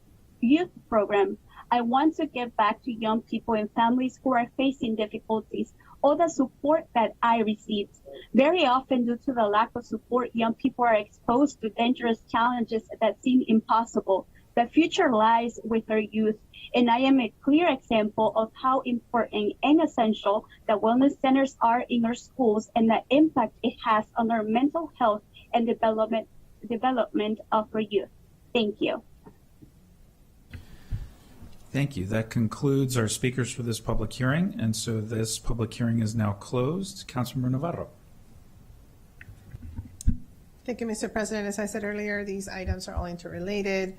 Program. I want to give back to young people and families who are facing difficulties all the support that I received. Very often, due to the lack of support, young people are exposed to dangerous challenges that seem impossible. The future lies with our youth, and I am a clear example of how important and essential the wellness centers are in our schools and the impact it has on our mental health and development of our youth. Thank you. Thank you. That concludes our speakers for this public hearing, and so this public hearing is now closed. Councilmember Navarro. Thank you, Mr. President. As I said earlier, these items are all interrelated.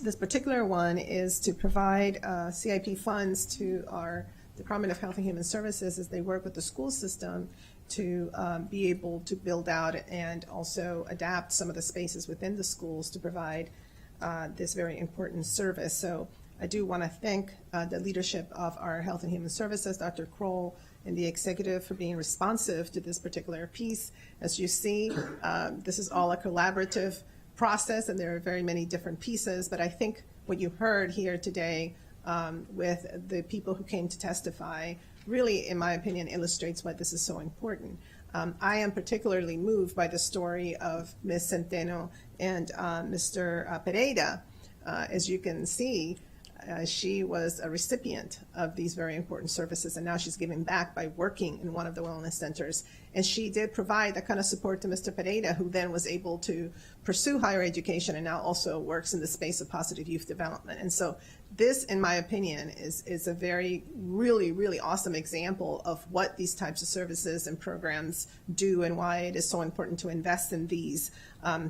This particular one is to provide CIP funds to our Department of Health and Human Services as they work with the school system to be able to build out and also adapt some of the spaces within the schools to provide this very important service. So I do want to thank the leadership of our Health and Human Services, Dr. Kroll, and the executive for being responsive to this particular piece. As you see, this is all a collaborative process, and there are very many different pieces, but I think what you heard here today with the people who came to testify really, in my opinion, illustrates why this is so important. I am particularly moved by the story of Ms. Centeno and Mr. Pereira. As you can see, she was a recipient of these very important services, and now she's giving back by working in one of the wellness centers. And she did provide that kind of support to Mr. Pereira, who then was able to pursue higher education and now also works in the space of positive youth development. And so this, in my opinion, is a very, really, really awesome example of what these types of services and programs do and why it is so important to invest in these.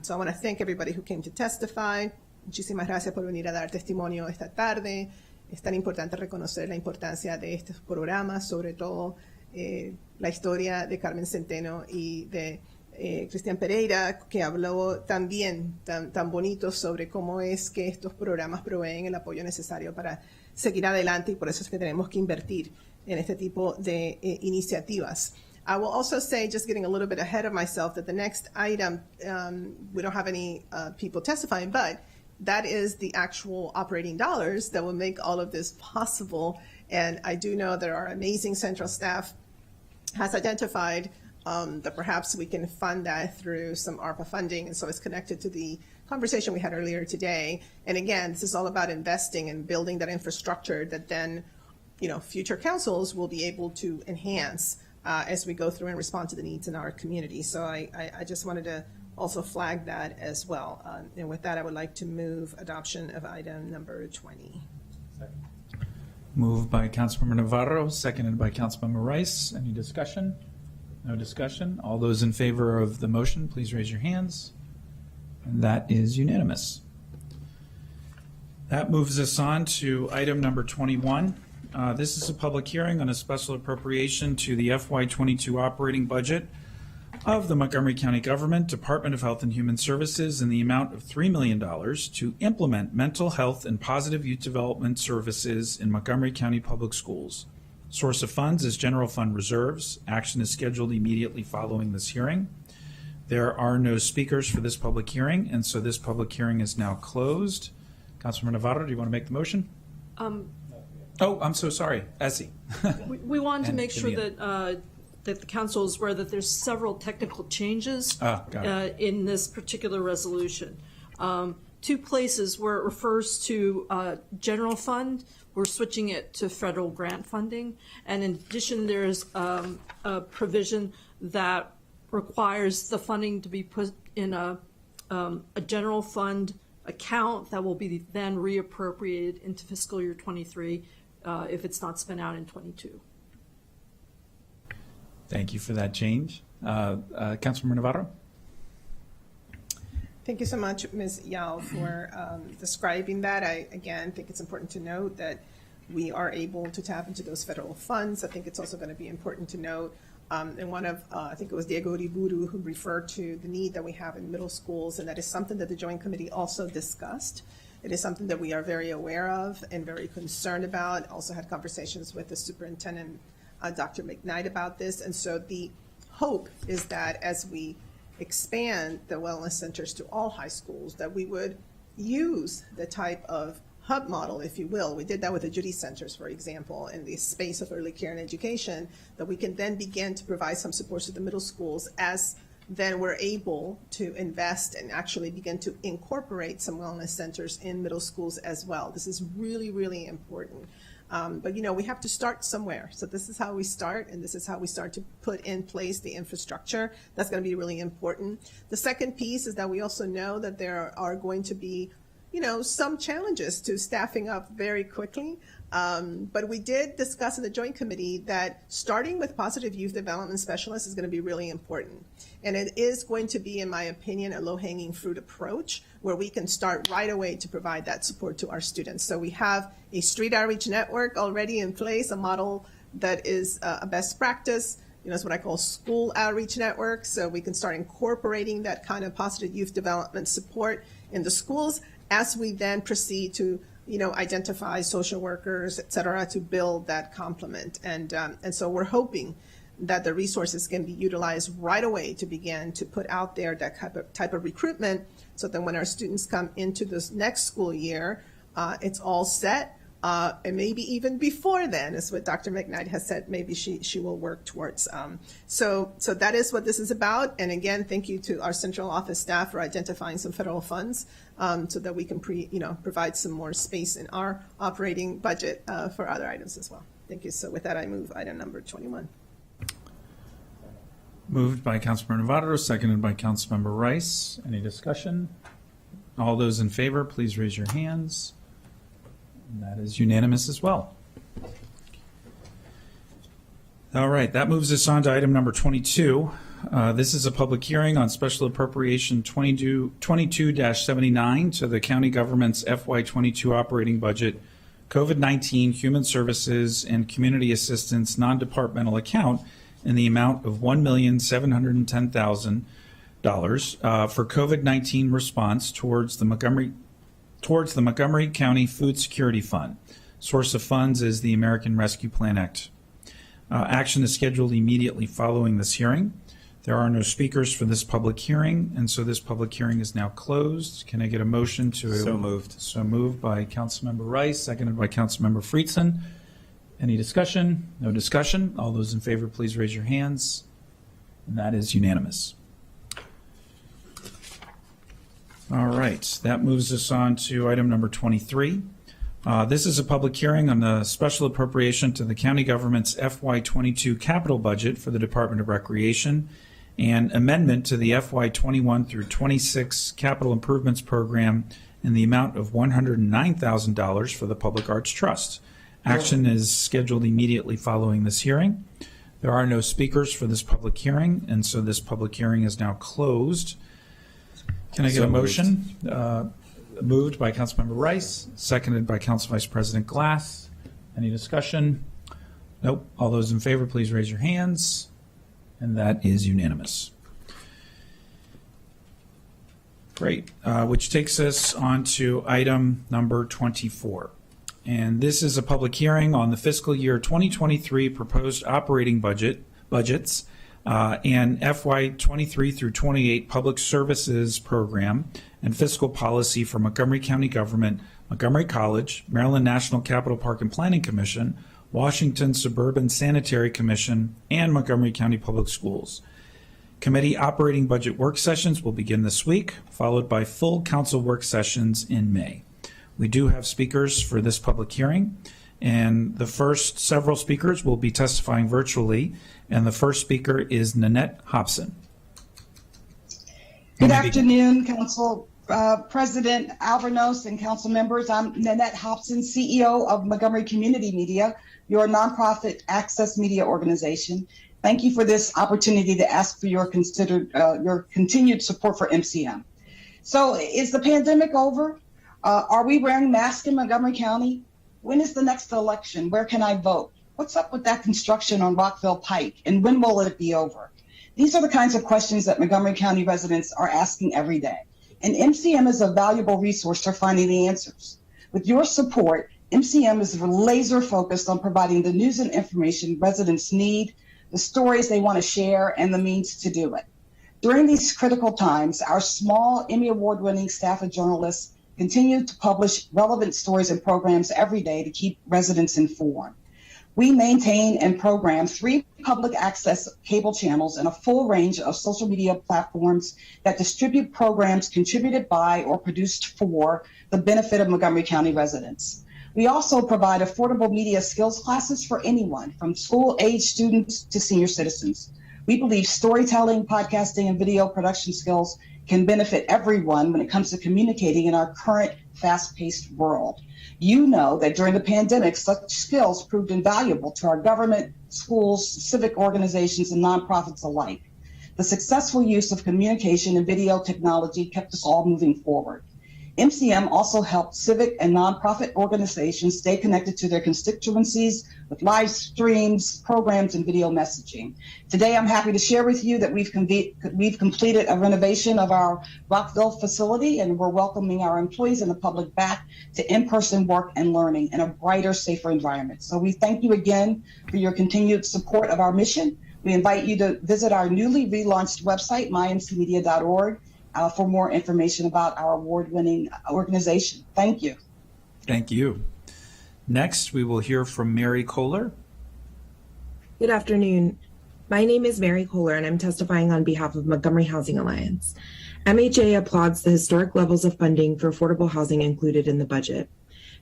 So I want to thank everybody who came to testify. Muchísimas gracias por venir a dar testimonio esta tarde. Es tan importante reconocer la importancia de estos programas, sobre todo la historia de Carmen Centeno y de Cristian Pereira, que habló también tan bonito sobre cómo es que estos programas proveen el apoyo necesario para seguir adelante, y por eso es que tenemos que invertir en este tipo de iniciativas. I will also say, just getting a little bit ahead of myself, that the next item, we don't have any people testifying, but that is the actual operating dollars that will make all of this possible. And I do know that our amazing central staff has identified that perhaps we can fund that through some ARPA funding. And so it's connected to the conversation we had earlier today. And again, this is all about investing and building that infrastructure that then, future councils will be able to enhance as we go through and respond to the needs in our community. So I just wanted to also flag that as well. And with that, I would like to move adoption of item number 20. Moved by Councilmember Navarro, seconded by Councilmember Rice. Any discussion? No discussion. All those in favor of the motion, please raise your hands. And that is unanimous. That moves us on to item number 21. This is a public hearing on a special appropriation to the FY22 operating budget of the Montgomery County Government, Department of Health and Human Services, in the amount of $3 million to implement mental health and positive youth development services in Montgomery County Public Schools. Source of funds is general fund reserves. Action is scheduled immediately following this hearing. There are no speakers for this public hearing, and so this public hearing is now closed. Councilmember Navarro, do you want to make the motion? Oh, I'm so sorry. Essie. We wanted to And make sure Vivian. that the council is aware that there's several technical changes in this particular resolution. Two places where it refers to general fund, we're switching it to federal grant funding. And in addition, there's a provision that requires the funding to be put in a general fund account that will be then reappropriated into fiscal year 23 if it's not spent out in 22. Thank you for that change. Councilmember Navarro? Thank you so much, Ms. Yao, for describing that. I, again, think it's important to note that we are able to tap into those federal funds. I think it's also going to be important to note, and one of, I think it was Diego Uriburu who referred to the need that we have in middle schools, and that is something that the Joint Committee also discussed. It is something that we are very aware of and very concerned about. Also had conversations with the superintendent, Dr. McKnight, about this. And so the hope is that as we expand the wellness centers to all high schools, that we would use the type of hub model, if you will. We did that with the Judy centers, for example, in the space of early care and education, that we can then begin to provide some supports to the middle schools as then we're able to invest and actually begin to incorporate some wellness centers in middle schools as well. This is really, really important. But, we have to start somewhere. So this is how we start, and this is how we start to put in place the infrastructure. That's going to be really important. The second piece is that we also know that there are going to be, some challenges to staffing up very quickly. But we did discuss in the Joint Committee that starting with positive youth development specialists is going to be really important. And it is going to be, in my opinion, a low-hanging fruit approach where we can start right away to provide that support to our students. So we have a street outreach network already in place, a model that is a best practice. It's what I call school outreach network. So we can start incorporating that kind of positive youth development support in the schools as we then proceed to identify social workers, et cetera, to build that complement. And so we're hoping that the resources can be utilized right away to begin to put out there that type of recruitment, so that when our students come into this next school year, it's all set and maybe even before then is what Dr. McKnight has said. Maybe she will work towards. So that is what this is about. And again, thank you to our central office staff for identifying some federal funds so that we can provide some more space in our operating budget for other items as well. Thank you. So with that, I move item number 21. Moved by Councilmember Navarro, seconded by Councilmember Rice. Any discussion? All those in favor, please raise your hands. And that is unanimous as well. All right, that moves us on to item number 22. This is a public hearing on Special Appropriation 22-79 to the county government's FY22 operating budget, COVID-19 Human Services and Community Assistance non-departmental account in the amount of $1,710,000 for COVID-19 response towards the Montgomery County Food Security Fund. Source of funds is the American Rescue Plan Act. Action is scheduled immediately following this hearing. There are no speakers for this public hearing, and so this public hearing is now closed. Can I get a motion to? So moved. So moved by Councilmember Rice, seconded by Councilmember Friedson. Any discussion? No discussion. All those in favor, please raise your hands. And that is unanimous. All right, that moves us on to item number 23. This is a public hearing on the special appropriation to the county government's FY22 capital budget for the Department of Recreation and amendment to the FY21 through 26 capital improvements program in the amount of $109,000 for the Public Arts Trust. Action is scheduled immediately following this hearing. There are no speakers for this public hearing, and so this public hearing is now closed. Can I get a motion? Moved by Councilmember Rice, seconded by Council Vice President Glass. Any discussion? Nope. All those in favor, please raise your hands. And that is unanimous. Great. Which takes us on to item number 24. And this is a public hearing on the fiscal year 2023 proposed operating budgets and FY23 through 28 Public Services Program and fiscal policy for Montgomery County Government, Montgomery College, Maryland National Capital Park and Planning Commission, Washington Suburban Sanitary Commission, and Montgomery County Public Schools. Committee operating budget work sessions will begin this week, followed by full council work sessions in May. We do have speakers for this public hearing, and the first several speakers will be testifying virtually, and the first speaker is Nanette Hobson. Good afternoon, Council President Albornoz and council members. I'm Nanette Hobson, CEO of Montgomery Community Media, your nonprofit access media organization. Thank you for this opportunity to ask for your continued support for MCM. So, is the pandemic over? Are we wearing masks in Montgomery County? When is the next election? Where can I vote? What's up with that construction on Rockville Pike? And when will it be over? These are the kinds of questions that Montgomery County residents are asking every day. And MCM is a valuable resource for finding the answers. With your support, MCM is laser focused on providing the news and information residents need, the stories they want to share, and the means to do it. During these critical times, our small Emmy Award-winning staff of journalists continue to publish relevant stories and programs every day to keep residents informed. We maintain and program 3 public access cable channels and a full range of social media platforms that distribute programs contributed by or produced for the benefit of Montgomery County residents. We also provide affordable media skills classes for anyone, from school-age students to senior citizens. We believe storytelling, podcasting, and video production skills can benefit everyone when it comes to communicating in our current fast-paced world. You know that during the pandemic, such skills proved invaluable to our government, schools, civic organizations, and nonprofits alike. The successful use of communication and video technology kept us all moving forward. MCM also helped civic and nonprofit organizations stay connected to their constituencies with live streams, programs, and video messaging. Today, I'm happy to share with you that we've completed a renovation of our Rockville facility, and we're welcoming our employees and the public back to in-person work and learning in a brighter, safer environment. So we thank you again for your continued support of our mission. We invite you to visit our newly relaunched website, mymcmedia.org, for more information about our award-winning organization. Thank you. Thank you. Next, we will hear from Mary Kohler. Good afternoon. My name is Mary Kohler, and I'm testifying on behalf of Montgomery Housing Alliance. MHA applauds the historic levels of funding for affordable housing included in the budget.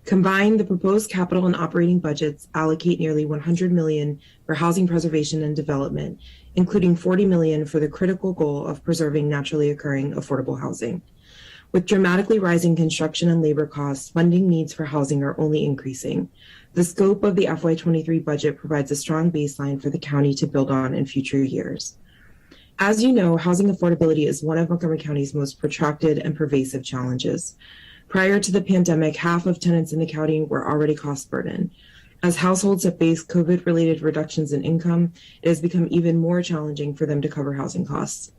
Combined, the proposed capital and operating budgets allocate nearly $100 million for housing preservation and development, including $40 million for the critical goal of preserving naturally occurring affordable housing. With dramatically rising construction and labor costs, funding needs for housing are only increasing. The scope of the FY23 budget provides a strong baseline for the county to build on in future years. As you know, housing affordability is one of Montgomery County's most protracted and pervasive challenges. Prior to the pandemic, half of tenants in the county were already cost burdened. As households have faced COVID-related reductions in income, it has become even more challenging for them to cover housing costs.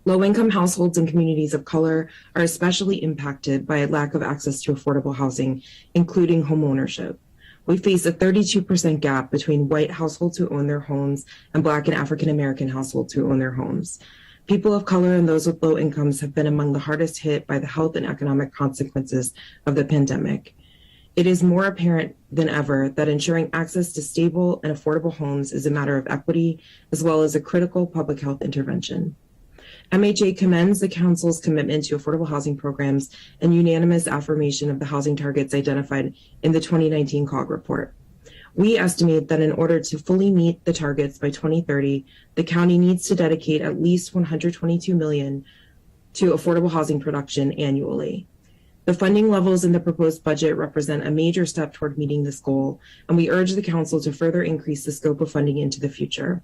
Low-income households and communities of color are especially impacted by a lack of access to affordable housing, including homeownership. We face a 32% gap between white households who own their homes and Black and African American households who own their homes. People of color and those with low incomes have been among the hardest hit by the health and economic consequences of the pandemic. It is more apparent than ever that ensuring access to stable and affordable homes is a matter of equity, as well as a critical public health intervention. MHA commends the Council's commitment to affordable housing programs and unanimous affirmation of the housing targets identified in the 2019 COG report. We estimate that in order to fully meet the targets by 2030, the county needs to dedicate at least $122 million to affordable housing production annually. The funding levels in the proposed budget represent a major step toward meeting this goal, and we urge the Council to further increase the scope of funding into the future.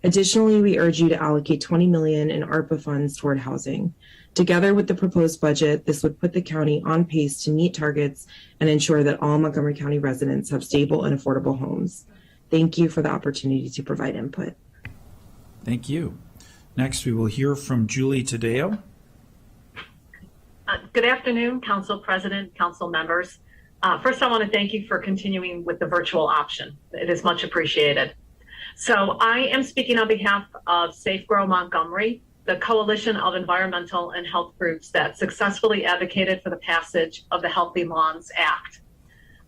Additionally, we urge you to allocate $20 million in ARPA funds toward housing. Together with the proposed budget, this would put the county on pace to meet targets and ensure that all Montgomery County residents have stable and affordable homes. Thank you for the opportunity to provide input. Thank you. Next, we will hear from Julie Tadeo. Good afternoon, Council President, Council members. First, I want to thank you for continuing with the virtual option. It is much appreciated. So I am speaking on behalf of Safe Grow Montgomery, the coalition of environmental and health groups that successfully advocated for the passage of the Healthy Lawns Act.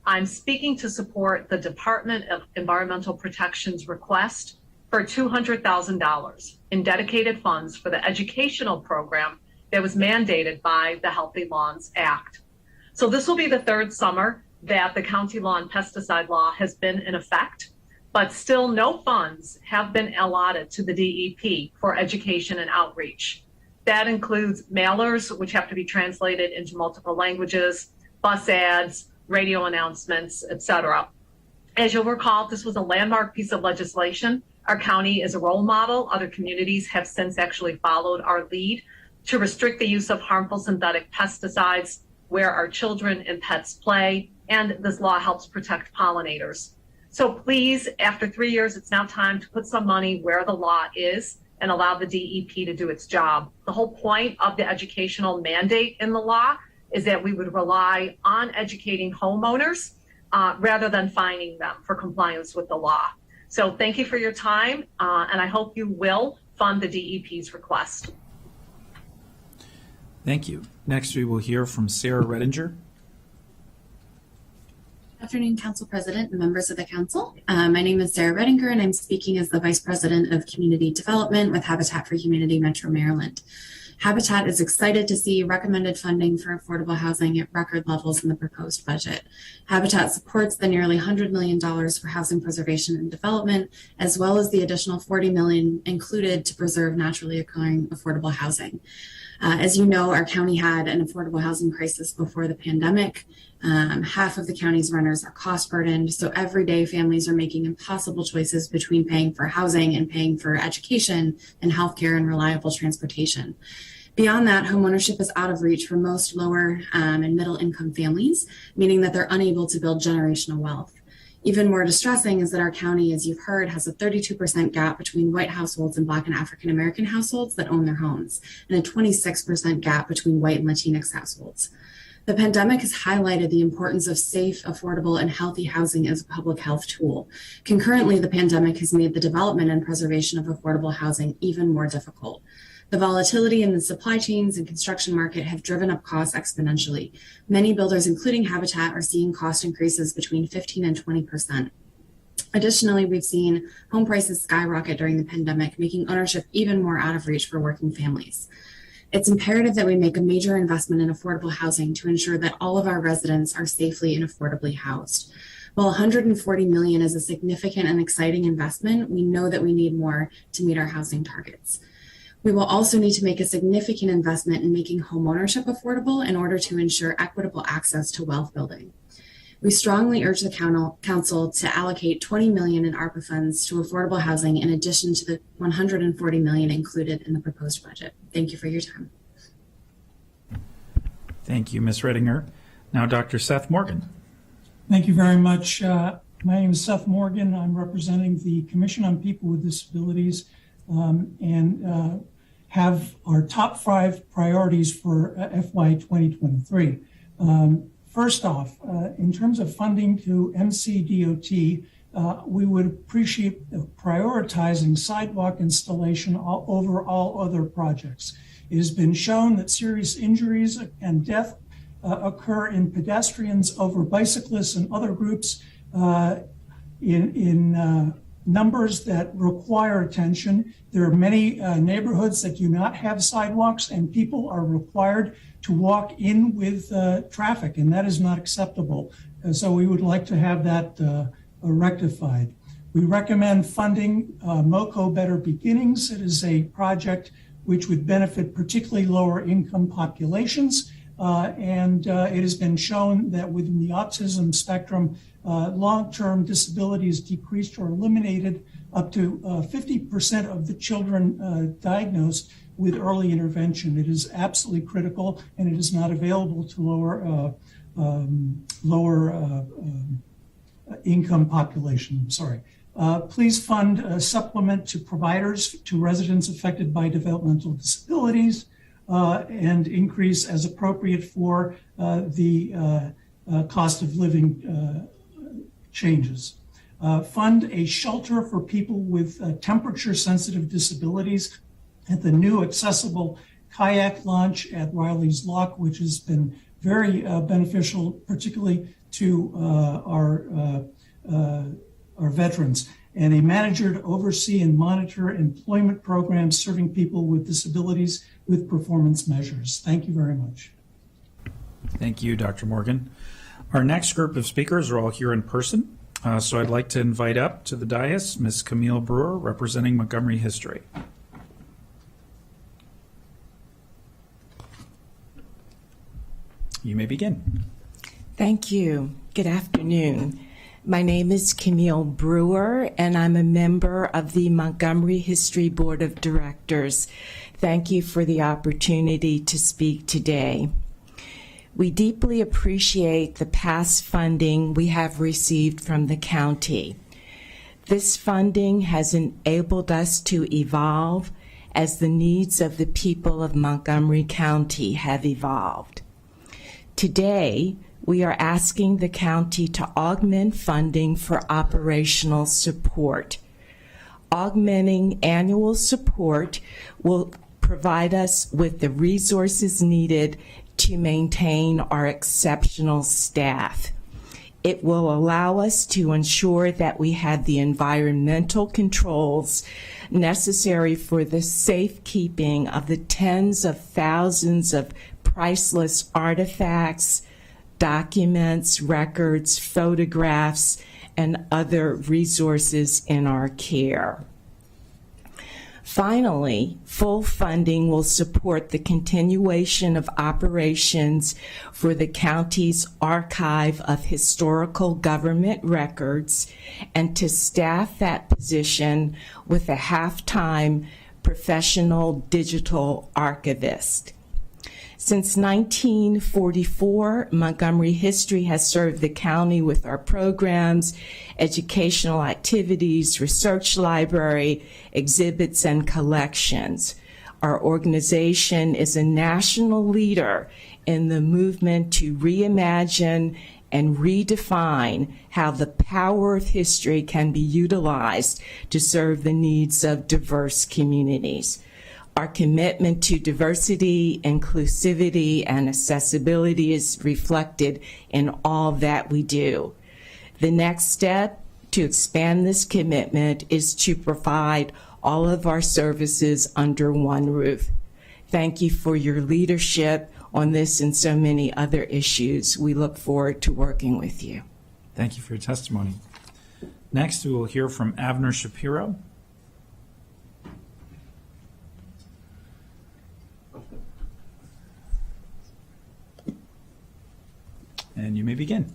I'm speaking to support the Department of Environmental Protection's request for $200,000 in dedicated funds for the educational program that was mandated by the Healthy Lawns Act. So this will be the third summer that the county lawn pesticide law has been in effect, but still no funds have been allotted to the DEP for education and outreach. That includes mailers, which have to be translated into multiple languages, bus ads, radio announcements, etc. As you'll recall, this was a landmark piece of legislation. Our county is a role model. Other communities have since actually followed our lead to restrict the use of harmful synthetic pesticides where our children and pets play, and this law helps protect pollinators. So please, after 3 years, it's now time to put some money where the law is and allow the DEP to do its job. The whole point of the educational mandate in the law is that we would rely on educating homeowners rather than fining them for compliance with the law. So thank you for your time, and I hope you will fund the DEP's request. Thank you. Next, we will hear from Sarah Redinger. Good afternoon, Council President and members of the Council. My name is Sarah Redinger, and I'm speaking as the Vice President of Community Development with Habitat for Humanity Metro Maryland. Habitat is excited to see recommended funding for affordable housing at record levels in the proposed budget. Habitat supports the nearly $100 million for housing preservation and development, as well as the additional $40 million included to preserve naturally occurring affordable housing. As you know, our county had an affordable housing crisis before the pandemic. Half of the county's renters are cost burdened, so every day families are making impossible choices between paying for housing and paying for education and healthcare and reliable transportation. Beyond that, homeownership is out of reach for most lower and middle income families, meaning that they're unable to build generational wealth. Even more distressing is that our county, as you've heard, has a 32% gap between white households and Black and African American households that own their homes, and a 26% gap between white and Latinx households. The pandemic has highlighted the importance of safe, affordable, and healthy housing as a public health tool. Concurrently, the pandemic has made the development and preservation of affordable housing even more difficult. The volatility in the supply chains and construction market have driven up costs exponentially. Many builders, including Habitat, are seeing cost increases between 15 and 20%. Additionally, we've seen home prices skyrocket during the pandemic, making ownership even more out of reach for working families. It's imperative that we make a major investment in affordable housing to ensure that all of our residents are safely and affordably housed. While $140 million is a significant and exciting investment, we know that we need more to meet our housing targets. We will also need to make a significant investment in making homeownership affordable in order to ensure equitable access to wealth building. We strongly urge the council to allocate $20 million in ARPA funds to affordable housing in addition to the $140 million included in the proposed budget. Thank you for your time. Thank you, Ms. Redinger. Now, Dr. Seth Morgan. Thank you very much. My name is Seth Morgan. I'm representing the Commission on People with Disabilities and have our top 5 priorities for FY 2023. First off, in terms of funding to MCDOT, we would appreciate prioritizing sidewalk installation over all other projects. It has been shown that serious injuries and death occur in pedestrians over bicyclists and other groups in numbers that require attention. There are many neighborhoods that do not have sidewalks, and people are required to walk in with traffic, and that is not acceptable. So we would like to have that rectified. We recommend funding MoCo Better Beginnings. It is a project which would benefit particularly lower income populations, and it has been shown that within the autism spectrum, long-term disability is decreased or eliminated up to 50% of the children diagnosed with early intervention. It is absolutely critical, and it is not available to lower income population. Please fund a supplement to providers to residents affected by developmental disabilities and increase as appropriate for the cost of living changes. Fund a shelter for people with temperature-sensitive disabilities at the new accessible kayak launch at Riley's Lock, which has been very beneficial, particularly to our veterans. And a manager to oversee and monitor employment programs serving people with disabilities with performance measures. Thank you very much. Thank you, Dr. Morgan. Our next group of speakers are all here in person. So I'd like to invite up to the dais Ms. Camille Brewer, representing Montgomery History. You may begin. Thank you. Good afternoon. My name is Camille Brewer, and I'm a member of the Montgomery History Board of Directors. Thank you for the opportunity to speak today. We deeply appreciate the past funding we have received from the county. This funding has enabled us to evolve as the needs of the people of Montgomery County have evolved. Today, we are asking the county to augment funding for operational support. Augmenting annual support will provide us with the resources needed to maintain our exceptional staff. It will allow us to ensure that we have the environmental controls necessary for the safekeeping of the tens of thousands of priceless artifacts, documents, records, photographs, and other resources in our care. Finally, full funding will support the continuation of operations for the county's archive of historical government records and to staff that position with a half-time professional digital archivist. Since 1944, Montgomery History has served the county with our programs, educational activities, research library, exhibits, and collections. Our organization is a national leader in the movement to reimagine and redefine how the power of history can be utilized to serve the needs of diverse communities. Our commitment to diversity, inclusivity, and accessibility is reflected in all that we do. The next step to expand this commitment is to provide all of our services under one roof. Thank you for your leadership on this and so many other issues. We look forward to working with you. Thank you for your testimony. Next, we will hear from Avner Shapiro. And you may begin.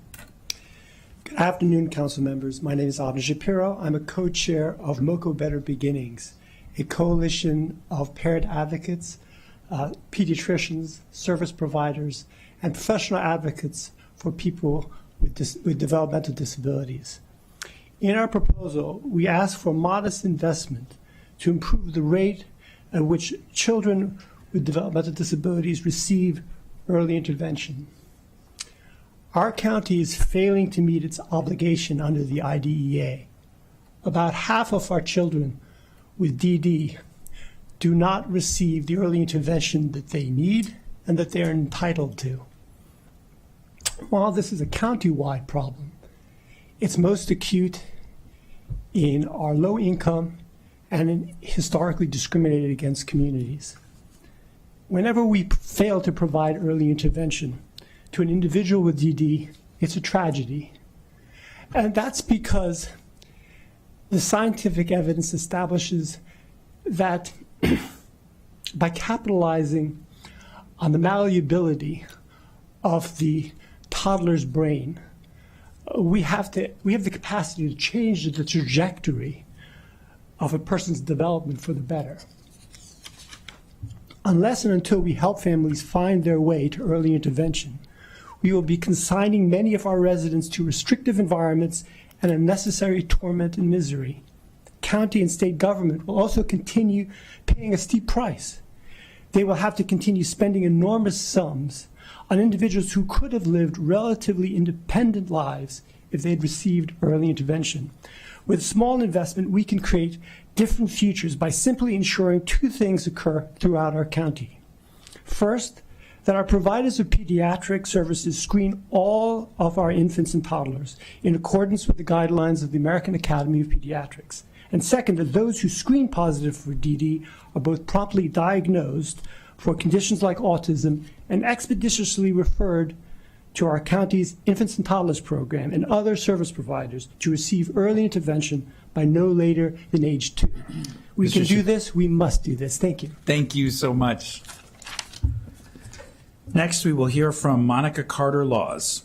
Good afternoon, council members. My name is Avner Shapiro. I'm a co-chair of MoCo Better Beginnings, a coalition of parent advocates, pediatricians, service providers, and professional advocates for people with developmental disabilities. In our proposal, we ask for modest investment to improve the rate at which children with developmental disabilities receive early intervention. Our county is failing to meet its obligation under the IDEA. About half of our children with DD do not receive the early intervention that they need and that they are entitled to. While this is a county-wide problem, it's most acute in our low-income and in historically discriminated against communities. Whenever we fail to provide early intervention to an individual with DD, it's a tragedy. And that's because the scientific evidence establishes that by capitalizing on the malleability of the toddler's brain, we have the capacity to change the trajectory of a person's development for the better. Unless and until we help families find their way to early intervention, we will be consigning many of our residents to restrictive environments and unnecessary torment and misery. County and state government will also continue paying a steep price. They will have to continue spending enormous sums on individuals who could have lived relatively independent lives if they had received early intervention. With small investment, we can create different futures by simply ensuring two things occur throughout our county. First, that our providers of pediatric services screen all of our infants and toddlers in accordance with the guidelines of the American Academy of Pediatrics. And second, that those who screen positive for DD are both promptly diagnosed for conditions like autism and expeditiously referred to our county's Infants and Toddlers Program and other service providers to receive early intervention by no later than age 2. We can do this. We must do this. Thank you. Thank you so much. Next, we will hear from Monica Carter-Laws.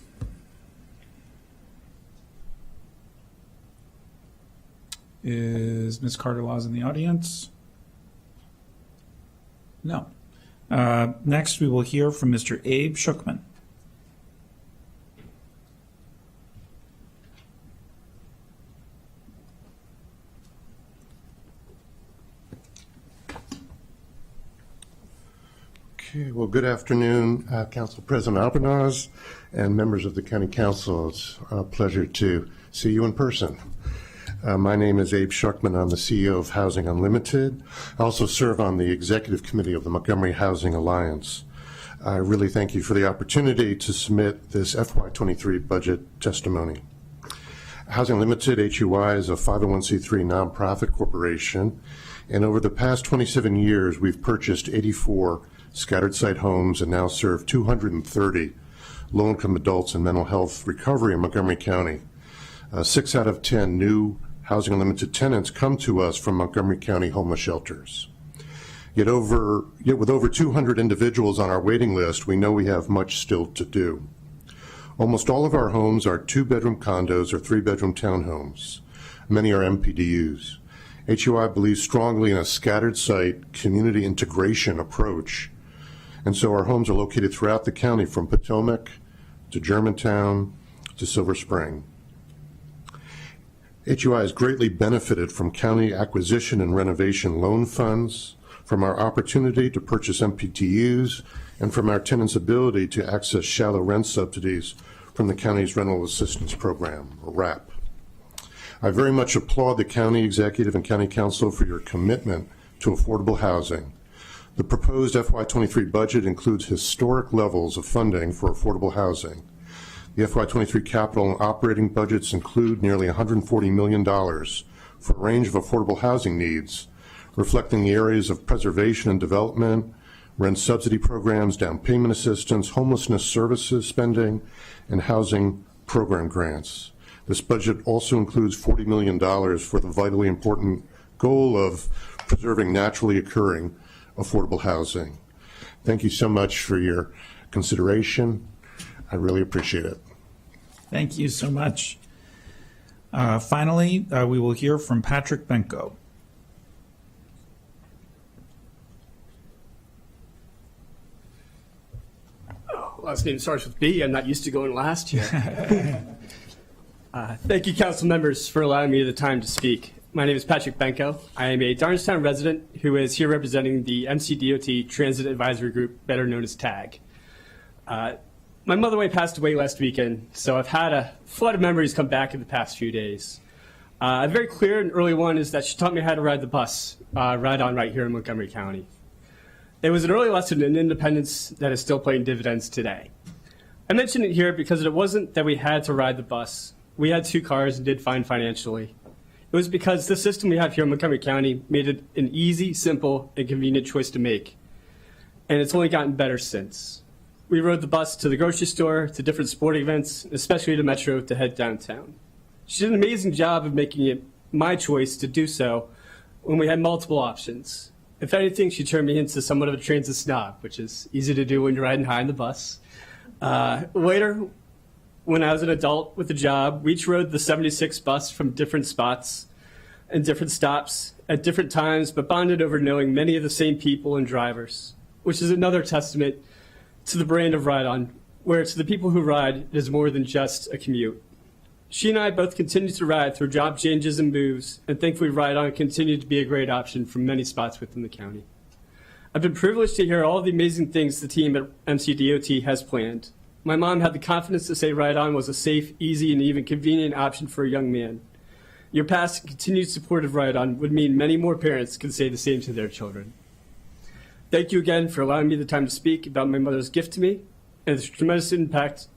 Is Ms. Carter-Laws in the audience? No. Next, we will hear from Mr. Abe Shookman. Okay, well, good afternoon, Council President Albanaz and members of the County Council. It's a pleasure to see you in person. My name is Abe Shookman. I'm the CEO of Housing Unlimited. I also serve on the Executive Committee of the Montgomery Housing Alliance. I really thank you for the opportunity to submit this FY23 budget testimony. Housing Unlimited, HUI, is a 501c3 nonprofit corporation, and over the past 27 years, we've purchased 84 scattered site homes and now serve 230 low-income adults in mental health recovery in Montgomery County. 6 out of 10 new Housing Unlimited tenants come to us from Montgomery County homeless shelters. Yet with over 200 individuals on our waiting list, we know we have much still to do. Almost all of our homes are 2-bedroom condos or 3-bedroom townhomes. Many are MPDUs. HUI believes strongly in a scattered site community integration approach, and so our homes are located throughout the county from Potomac to Germantown to Silver Spring. HUI has greatly benefited from county acquisition and renovation loan funds, from our opportunity to purchase MPDUs, and from our tenants' ability to access shallow rent subsidies from the county's Rental Assistance Program, or RAP. I very much applaud the county executive and county council for your commitment to affordable housing. The proposed FY23 budget includes historic levels of funding for affordable housing. The FY23 capital and operating budgets include nearly $140 million for a range of affordable housing needs, reflecting the areas of preservation and development, rent subsidy programs, down payment assistance, homelessness services spending, and housing program grants. This budget also includes $40 million for the vitally important goal of preserving naturally occurring affordable housing. Thank you so much for your consideration. I really appreciate it. Thank you so much. Finally, we will hear from Patrick Benko. Last name starts with B. I'm not used to going last here. Thank you, council members, for allowing me the time to speak. My name is Patrick Benko. I am a Darnestown resident who is here representing the MCDOT Transit Advisory Group, better known as TAG. My mother passed away last weekend, so I've had a flood of memories come back in the past few days. A very clear and early one is that she taught me how to ride the bus, right here in Montgomery County. It was an early lesson in independence that is still paying dividends today. I mention it here because it wasn't that we had to ride the bus. We had 2 cars and did fine financially. It was because the system we have here in Montgomery County made it an easy, simple, and convenient choice to make. And it's only gotten better since. We rode the bus to the grocery store, to different sporting events, especially to Metro to head downtown. She did an amazing job of making it my choice to do so when we had multiple options. If anything, she turned me into somewhat of a transit snob, which is easy to do when you're riding high in the bus. Later, when I was an adult with a job, we each rode the 76 bus from different spots and different stops at different times, but bonded over knowing many of the same people and drivers, which is another testament to the brand of Ride On, where to the people who ride, it is more than just a commute. She and I both continue to ride through job changes and moves, and thankfully Ride On continued to be a great option for many spots within the county. I've been privileged to hear all the amazing things the team at MCDOT has planned. My mom had the confidence to say Ride On was a safe, easy, and even convenient option for a young man. Your past and continued support of Ride On would mean many more parents can say the same to their children. Thank you again for allowing me the time to speak about my mother's gift to me and the tremendous impact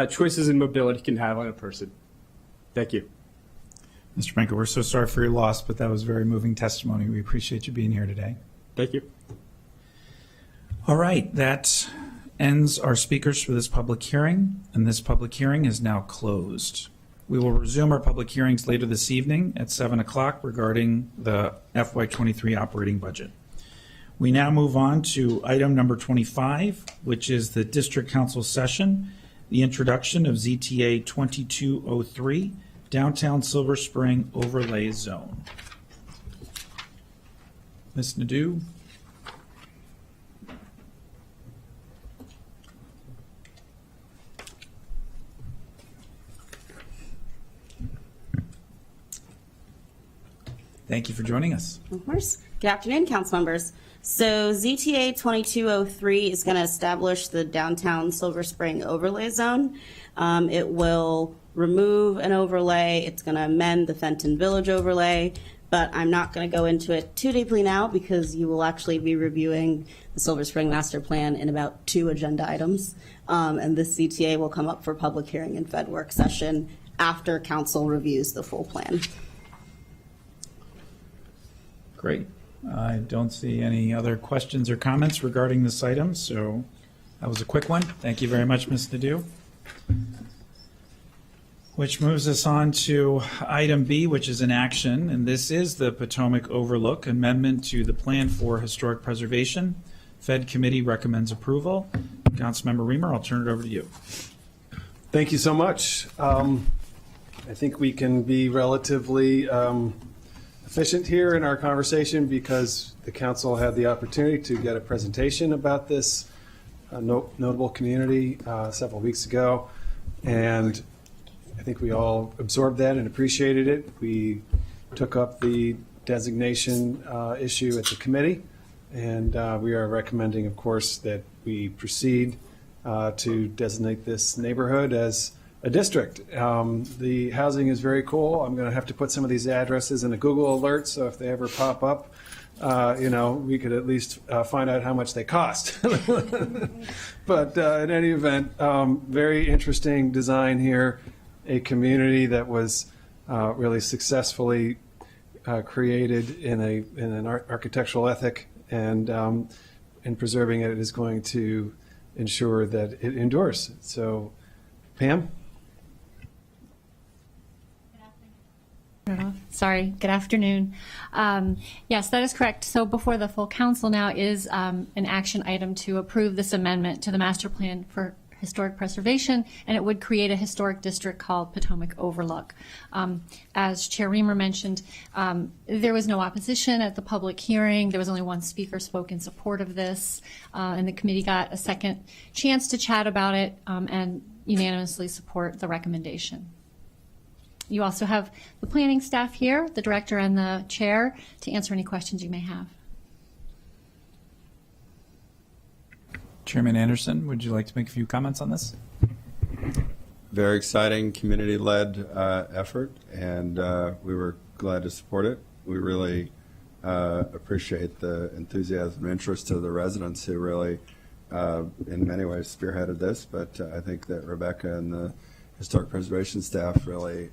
choices in mobility can have on a person. Thank you. Mr. Benko, we're so sorry for your loss, but that was very moving testimony. We appreciate you being here today. Thank you. All right, that ends our speakers for this public hearing, and this public hearing is now closed. We will resume our public hearings later this evening at 7 o'clock regarding the FY23 operating budget. We now move on to item number 25, which is the District Council session, the introduction of ZTA 2203, Downtown Silver Spring Overlay Zone. Ms. Nadeau? Thank you for joining us. Of course. Good afternoon, council members. So ZTA 2203 is going to establish the Downtown Silver Spring Overlay Zone. It will remove an overlay. It's going to amend the Fenton Village overlay, but I'm not going to go into it too deeply now because you will actually be reviewing the Silver Spring Master Plan in about 2 agenda items. And this ZTA will come up for public hearing and Fed work session after council reviews the full plan. Great. I don't see any other questions or comments regarding this item, so that was a quick one. Thank you very much, Ms. Nadeau. Which moves us on to item B, which is an action, and this is the Potomac Overlook Amendment to the Plan for Historic Preservation. Fed Committee recommends approval. Councilmember Reamer, I'll turn it over to you. Thank you so much. I think we can be relatively efficient here in our conversation because the council had the opportunity to get a presentation about this notable community several weeks ago, and I think we all absorbed that and appreciated it. We took up the designation issue at the committee, and we are recommending, of course, that we proceed to designate this neighborhood as a district. The housing is very cool. I'm going to have to put some of these addresses in a Google alert, so if they ever pop up, we could at least find out how much they cost. But in any event, very interesting design here, a community that was really successfully created in an architectural ethic, and in preserving it is going to ensure that it endures. So, Pam? Sorry, good afternoon. Yes, that is correct. So before the full council now is an action item to approve this amendment to the master plan for historic preservation, and it would create a historic district called Potomac Overlook. As Chair Reamer mentioned, there was no opposition at the public hearing. There was only one speaker spoke in support of this, and the committee got a second chance to chat about it and unanimously support the recommendation. You also have the planning staff here, the director and the chair, to answer any questions you may have. Chairman Anderson, would you like to make a few comments on this? Very exciting community-led effort, and we were glad to support it. We really appreciate the enthusiasm and interest of the residents who really, in many ways, spearheaded this, but I think that Rebecca and the Historic Preservation staff really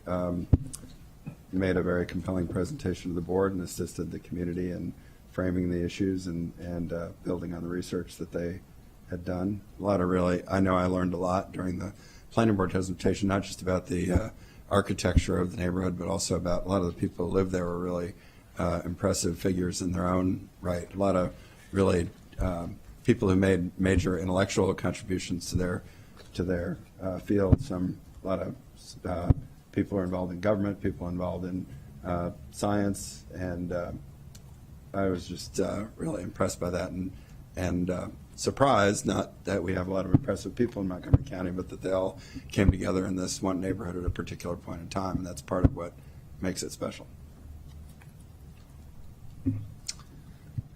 made a very compelling presentation to the board and assisted the community in framing the issues and building on the research that they had done. A lot of I know I learned a lot during the planning board presentation, not just about the architecture of the neighborhood, but also about a lot of the people who live there were really impressive figures in their own right. A lot of really people who made major intellectual contributions to their field. A lot of people are involved in government, people involved in science, and I was just really impressed by that and surprised, not that we have a lot of impressive people in Montgomery County, but that they all came together in this one neighborhood at a particular point in time, and that's part of what makes it special.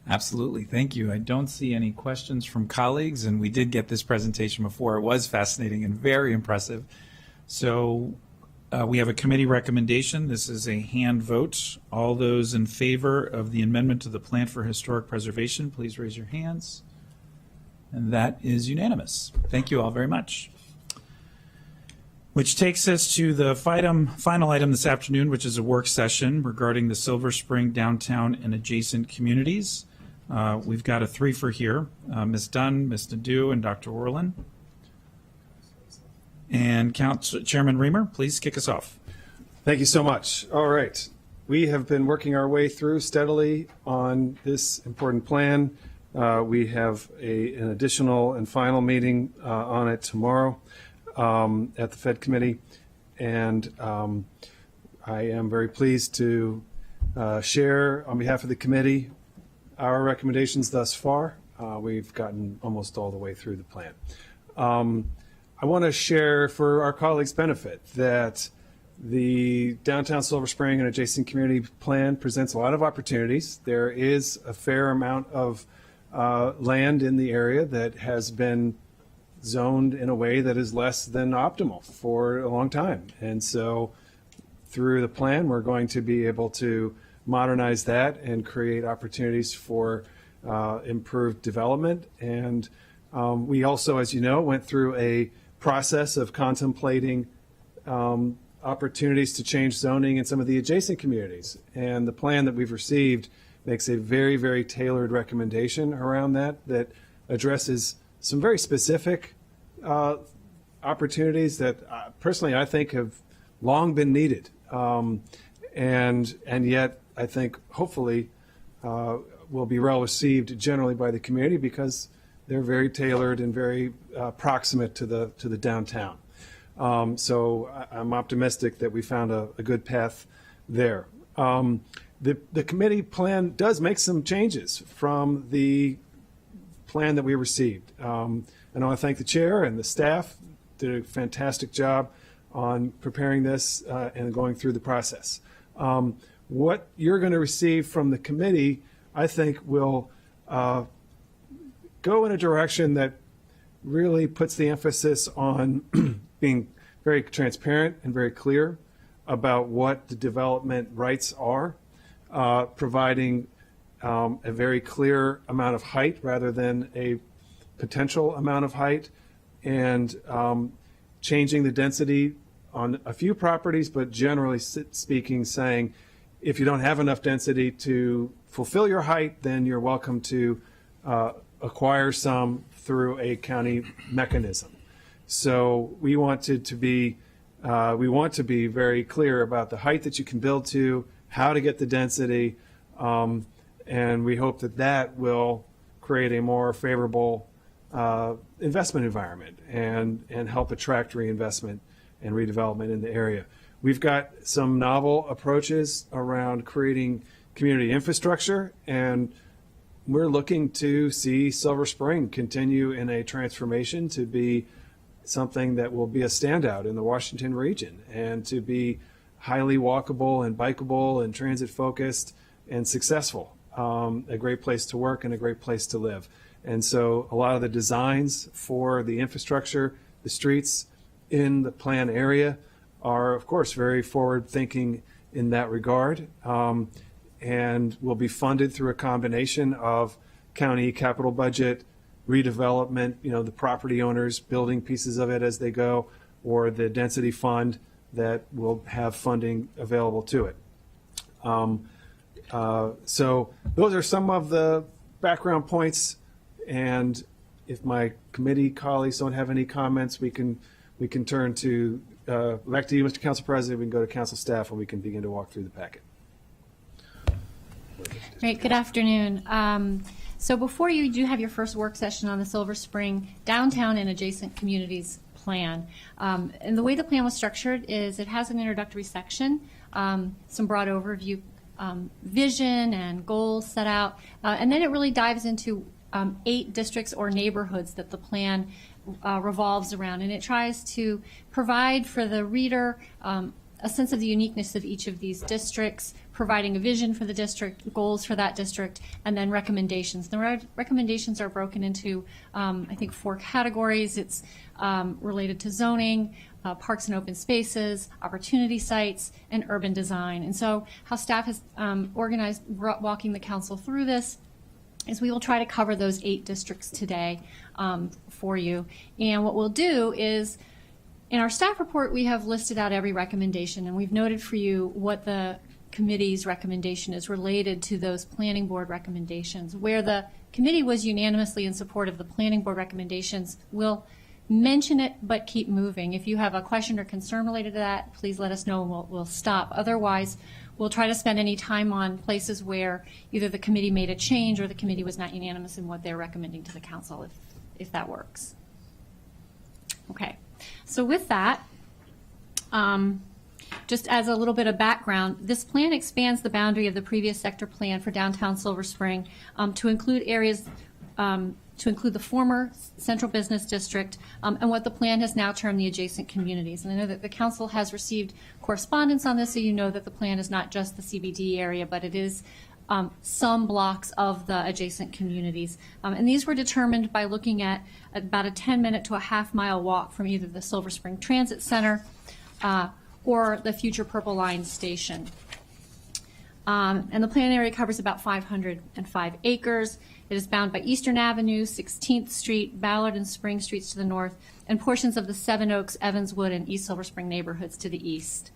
Absolutely. Thank you. I don't see any questions from colleagues, and we did get this presentation before. It was fascinating and very impressive. So we have a committee recommendation. This is a hand vote. All those in favor of the amendment to the Plan for Historic Preservation, please raise your hands. And that is unanimous. Thank you all very much. Which takes us to the final item this afternoon, which is a work session regarding the Silver Spring downtown and adjacent communities. We've got a three-fer here, Ms. Dunn, Ms. Nadeau, and Dr. Orlin. And Chairman Reamer, please kick us off. Thank you so much. All right. We have been working our way through steadily on this important plan. We have an additional and final meeting on it tomorrow at the Fed Committee. And I am very pleased to share on behalf of the committee our recommendations thus far. We've gotten almost all the way through the plan. I want to share for our colleagues' benefit that the Downtown Silver Spring and Adjacent Community Plan presents a lot of opportunities. There is a fair amount of land in the area that has been zoned in a way that is less than optimal for a long time. And so through the plan, we're going to be able to modernize that and create opportunities for improved development. And we also, as you know, went through a process of contemplating opportunities to change zoning in some of the adjacent communities. And the plan that we've received makes a very, very tailored recommendation around that addresses some very specific opportunities that personally I think have long been needed. And yet I think hopefully will be well received generally by the community because they're very tailored and very proximate to the downtown. So I'm optimistic that we found a good path there. The committee plan does make some changes from the plan that we received. And I want to thank the chair and the staff. Did a fantastic job on preparing this and going through the process. What you're going to receive from the committee, I think, will go in a direction that really puts the emphasis on being very transparent and very clear about what the development rights are, providing a very clear amount of height rather than a potential amount of height, and changing the density on a few properties, but generally speaking, saying if you don't have enough density to fulfill your height, then you're welcome to acquire some through a county mechanism. So we want to be very clear about the height that you can build to, how to get the density, and we hope that will create a more favorable investment environment and help attract reinvestment and redevelopment in the area. We've got some novel approaches around creating community infrastructure, and we're looking to see Silver Spring continue in a transformation to be something that will be a standout in the Washington region, and to be highly walkable and bikeable and transit focused and successful. A great place to work and a great place to live. And so a lot of the designs for the infrastructure, the streets in the plan area are, of course, very forward thinking in that regard, and will be funded through a combination of county capital budget, redevelopment, the property owners building pieces of it as they go, or the density fund that will have funding available to it. So those are some of the background points, and if my committee colleagues don't have any comments, we can turn to back to you, Mr. Council President. We can go to council staff and we can begin to walk through the packet. Great. Good afternoon. So before you do have your first work session on the Silver Spring downtown and adjacent communities plan, and the way the plan was structured is it has an introductory section, some broad overview vision and goals set out, and then it really dives into 8 districts or neighborhoods that the plan revolves around, and it tries to provide for the reader a sense of the uniqueness of each of these districts, providing a vision for the district, goals for that district, and then recommendations. The recommendations are broken into, I think, 4 categories. It's related to zoning, parks and open spaces, opportunity sites, and urban design. And so how staff has organized walking the council through this is we will try to cover those 8 districts today for you. And what we'll do is, in our staff report, we have listed out every recommendation, and we've noted for you what the committee's recommendation is related to those planning board recommendations. Where the committee was unanimously in support of the planning board recommendations, we'll mention it but keep moving. If you have a question or concern related to that, please let us know and we'll stop. Otherwise, we'll try to spend any time on places where either the committee made a change or the committee was not unanimous in what they're recommending to the council, if that works. Okay. So with that, just as a little bit of background, this plan expands the boundary of the previous sector plan for downtown Silver Spring to include areas, to include the former Central Business District and what the plan has now termed the adjacent communities. And I know that the council has received correspondence on this, so you know that the plan is not just the CBD area, but it is some blocks of the adjacent communities. And these were determined by looking at about a 10-minute to a half-mile walk from either the Silver Spring Transit Center or the future Purple Line station. And the plan area covers about 505 acres. It is bound by Eastern Avenue, 16th Street, Ballard and Spring Streets to the north, and portions of the Seven Oaks, Evanswood, and East Silver Spring neighborhoods to the east.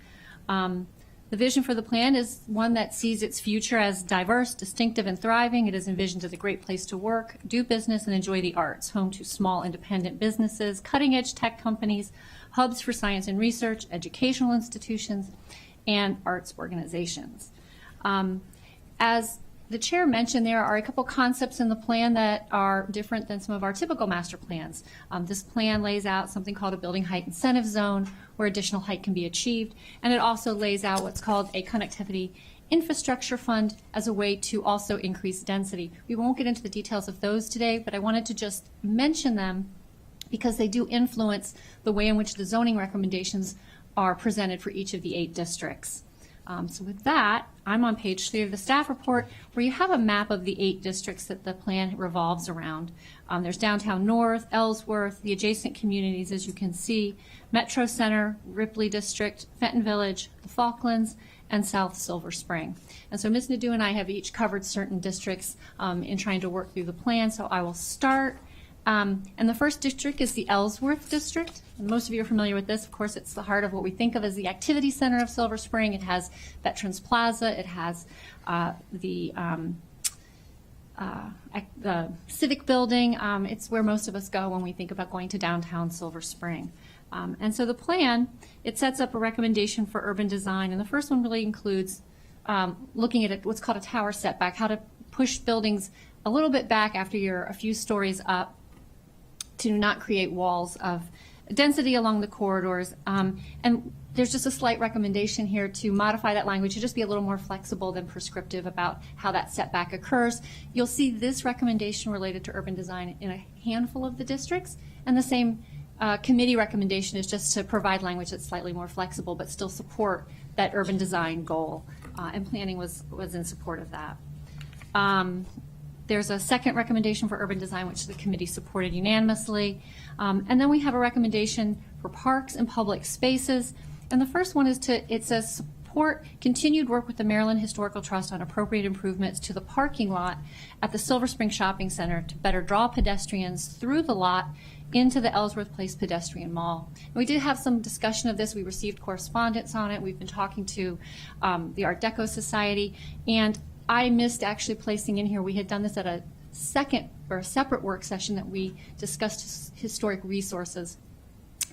The vision for the plan is one that sees its future as diverse, distinctive, and thriving. It is envisioned as a great place to work, do business, and enjoy the arts, home to small independent businesses, cutting-edge tech companies, hubs for science and research, educational institutions, and arts organizations. As the chair mentioned, there are a couple concepts in the plan that are different than some of our typical master plans. This plan lays out something called a building height incentive zone where additional height can be achieved, and it also lays out what's called a connectivity infrastructure fund as a way to also increase density. We won't get into the details of those today, but I wanted to just mention them because they do influence the way in which the zoning recommendations are presented for each of the 8 districts. So with that, I'm on page 3 of the staff report where you have a map of the 8 districts that the plan revolves around. There's Downtown North, Ellsworth, the adjacent communities, as you can see, Metro Center, Ripley District, Fenton Village, the Falklands, and South Silver Spring. And so Ms. Nadeau and I have each covered certain districts in trying to work through the plan. So I will start. And the first district is the Ellsworth District. And most of you are familiar with this. Of course, it's the heart of what we think of as the activity center of Silver Spring. It has Veterans Plaza. It has the Civic Building. It's where most of us go when we think about going to downtown Silver Spring. And so the plan, it sets up a recommendation for urban design. And the first one really includes looking at what's called a tower setback, how to push buildings a little bit back after you're a few stories up to not create walls of density along the corridors. And there's just a slight recommendation here to modify that language to just be a little more flexible than prescriptive about how that setback occurs. You'll see this recommendation related to urban design in a handful of the districts, and the same committee recommendation is just to provide language that's slightly more flexible but still support that urban design goal, and planning was in support of that. There's a second recommendation for urban design, which the committee supported unanimously. And then we have a recommendation for parks and public spaces. And the first one is it says support continued work with the Maryland Historical Trust on appropriate improvements to the parking lot at the Silver Spring Shopping Center to better draw pedestrians through the lot into the Ellsworth Place Pedestrian Mall. And we did have some discussion of this. We received correspondence on it. We've been talking to the Art Deco Society, and I missed actually placing in here, we had done this at a separate work session that we discussed historic resources.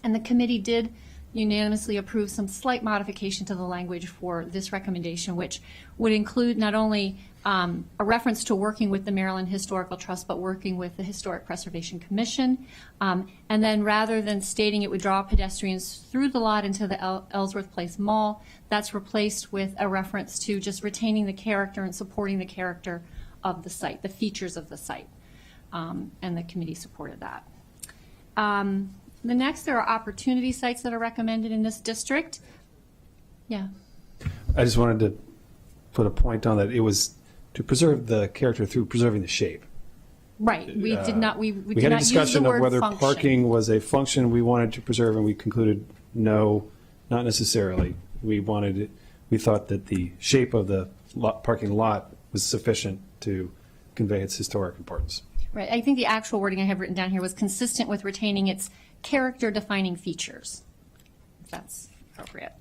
And the committee did unanimously approve some slight modification to the language for this recommendation, which would include not only a reference to working with the Maryland Historical Trust, but working with the Historic Preservation Commission. And then rather than stating it would draw pedestrians through the lot into the Ellsworth Place Mall, that's replaced with a reference to just retaining the character and supporting the character of the site, the features of the site. And the committee supported that. The next, there are opportunity sites that are recommended in this district. Yeah. I just wanted to put a point on that. It was to preserve the character through preserving the shape. Right. We did not. We did had a not use discussion the of word whether function. parking was a function we wanted to preserve, and we concluded no, not necessarily. We thought that the shape of the parking lot was sufficient to convey its historic importance. Right. I think the actual wording I have written down here was consistent with retaining its character-defining features, if that's appropriate.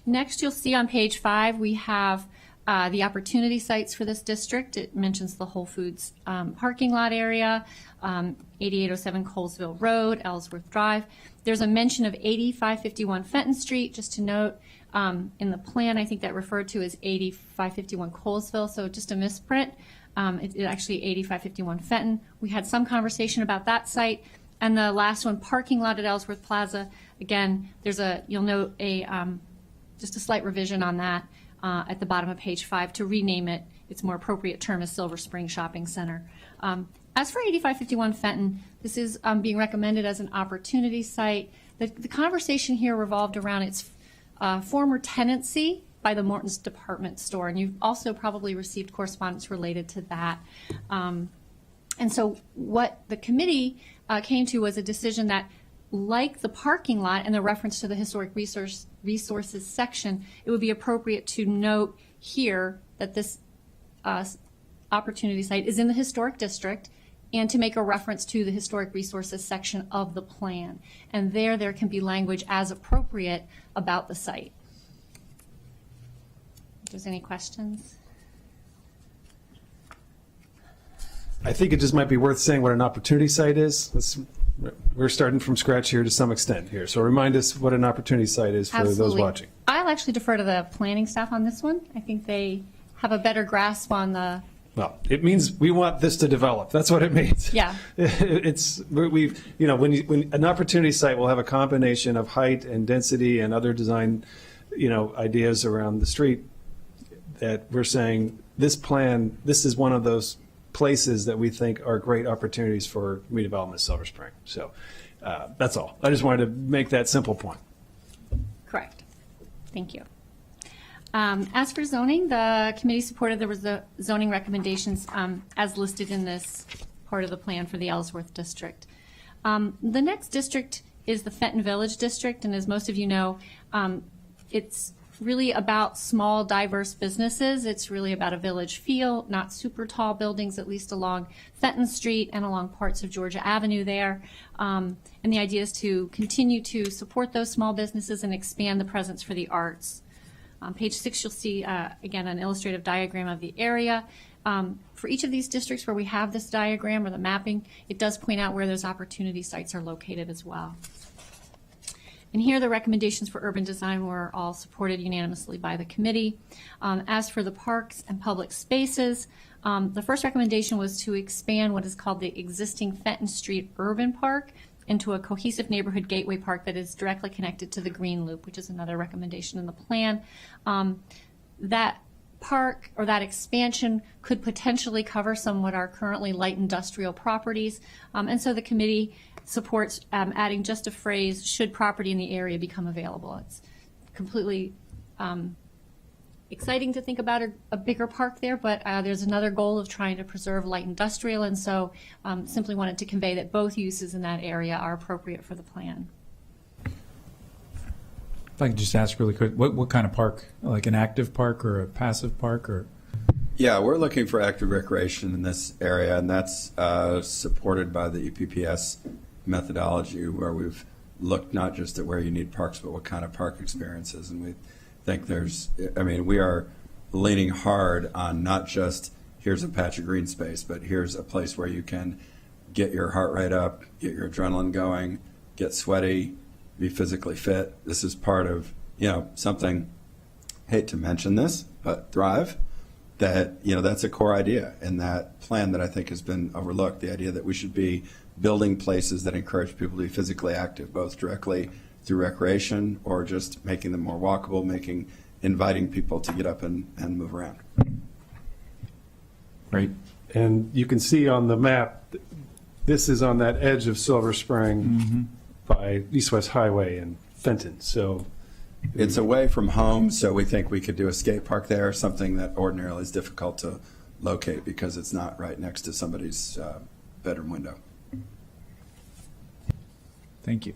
Next, you'll see on page 5, we have the opportunity sites for this district. It mentions the Whole Foods parking lot area, 8807 Colesville Road, Ellsworth Drive. There's a mention of 8551 Fenton Street. Just to note, in the plan, I think that referred to as 8551 Colesville, so just a misprint. It's actually 8551 Fenton. We had some conversation about that site. And the last one, parking lot at Ellsworth Plaza. Again, you'll note just a slight revision on that at the bottom of page 5 to rename it. Its more appropriate term is Silver Spring Shopping Center. As for 8551 Fenton, this is being recommended as an opportunity site. The conversation here revolved around its former tenancy by the Morton's department store, and you've also probably received correspondence related to that. And so what the committee came to was a decision that, like the parking lot and the reference to the historic resources section, it would be appropriate to note here that this opportunity site is in the historic district, and to make a reference to the historic resources section of the plan. And there can be language as appropriate about the site. If there's any questions? I think it just might be worth saying what an opportunity site is. We're starting from scratch here to some extent here. So remind us what an opportunity site is for those watching. I'll actually defer to the planning staff on this one. I think they have a better grasp on the... Well, it means we want this to develop. That's what it means. Yeah. When an opportunity site will have a combination of height and density and other design, ideas around the street, that we're saying this is one of those places that we think are great opportunities for redevelopment of Silver Spring. So that's all. I just wanted to make that simple point. Correct. Thank you. As for zoning, the committee supported the zoning recommendations as listed in this part of the plan for the Ellsworth district. The next district is the Fenton Village district, and as most of you know, it's really about small, diverse businesses. It's really about a village feel, not super tall buildings, at least along Fenton Street and along parts of Georgia Avenue there. And the idea is to continue to support those small businesses and expand the presence for the arts. On page 6, you'll see, again, an illustrative diagram of the area. For each of these districts where we have this diagram or the mapping, it does point out where those opportunity sites are located as well. And here the recommendations for urban design were all supported unanimously by the committee. As for the parks and public spaces, the first recommendation was to expand what is called the existing Fenton Street Urban Park into a cohesive neighborhood gateway park that is directly connected to the Green Loop, which is another recommendation in the plan. That park or that expansion could potentially cover some what are currently light industrial properties. And so the committee supports adding just a phrase, should property in the area become available. It's completely exciting to think about a bigger park there, but there's another goal of trying to preserve light industrial, and so simply wanted to convey that both uses in that area are appropriate for the plan. If I could just ask really quick, what kind of park? Like an active park or a passive park? Or Yeah, we're looking for active recreation in this area, and that's supported by the EPPS methodology, where we've looked not just at where you need parks, but what kind of park experiences. And we think we are leaning hard on not just here's a patch of green space, but here's a place where you can get your heart rate up, get your adrenaline going, get sweaty, be physically fit. This is part of, something, hate to mention this, but Thrive, that's a core idea in that plan that I think has been overlooked, the idea that we should be building places that encourage people to be physically active, both directly through recreation or just making them more walkable, inviting people to get up and move around. Right. And you can see on the map, this is on that edge of Silver Spring by East-West Highway and Fenton. So it's away from home, so we think we could do a skate park there, something that ordinarily is difficult to locate because it's not right next to somebody's bedroom window. Thank you.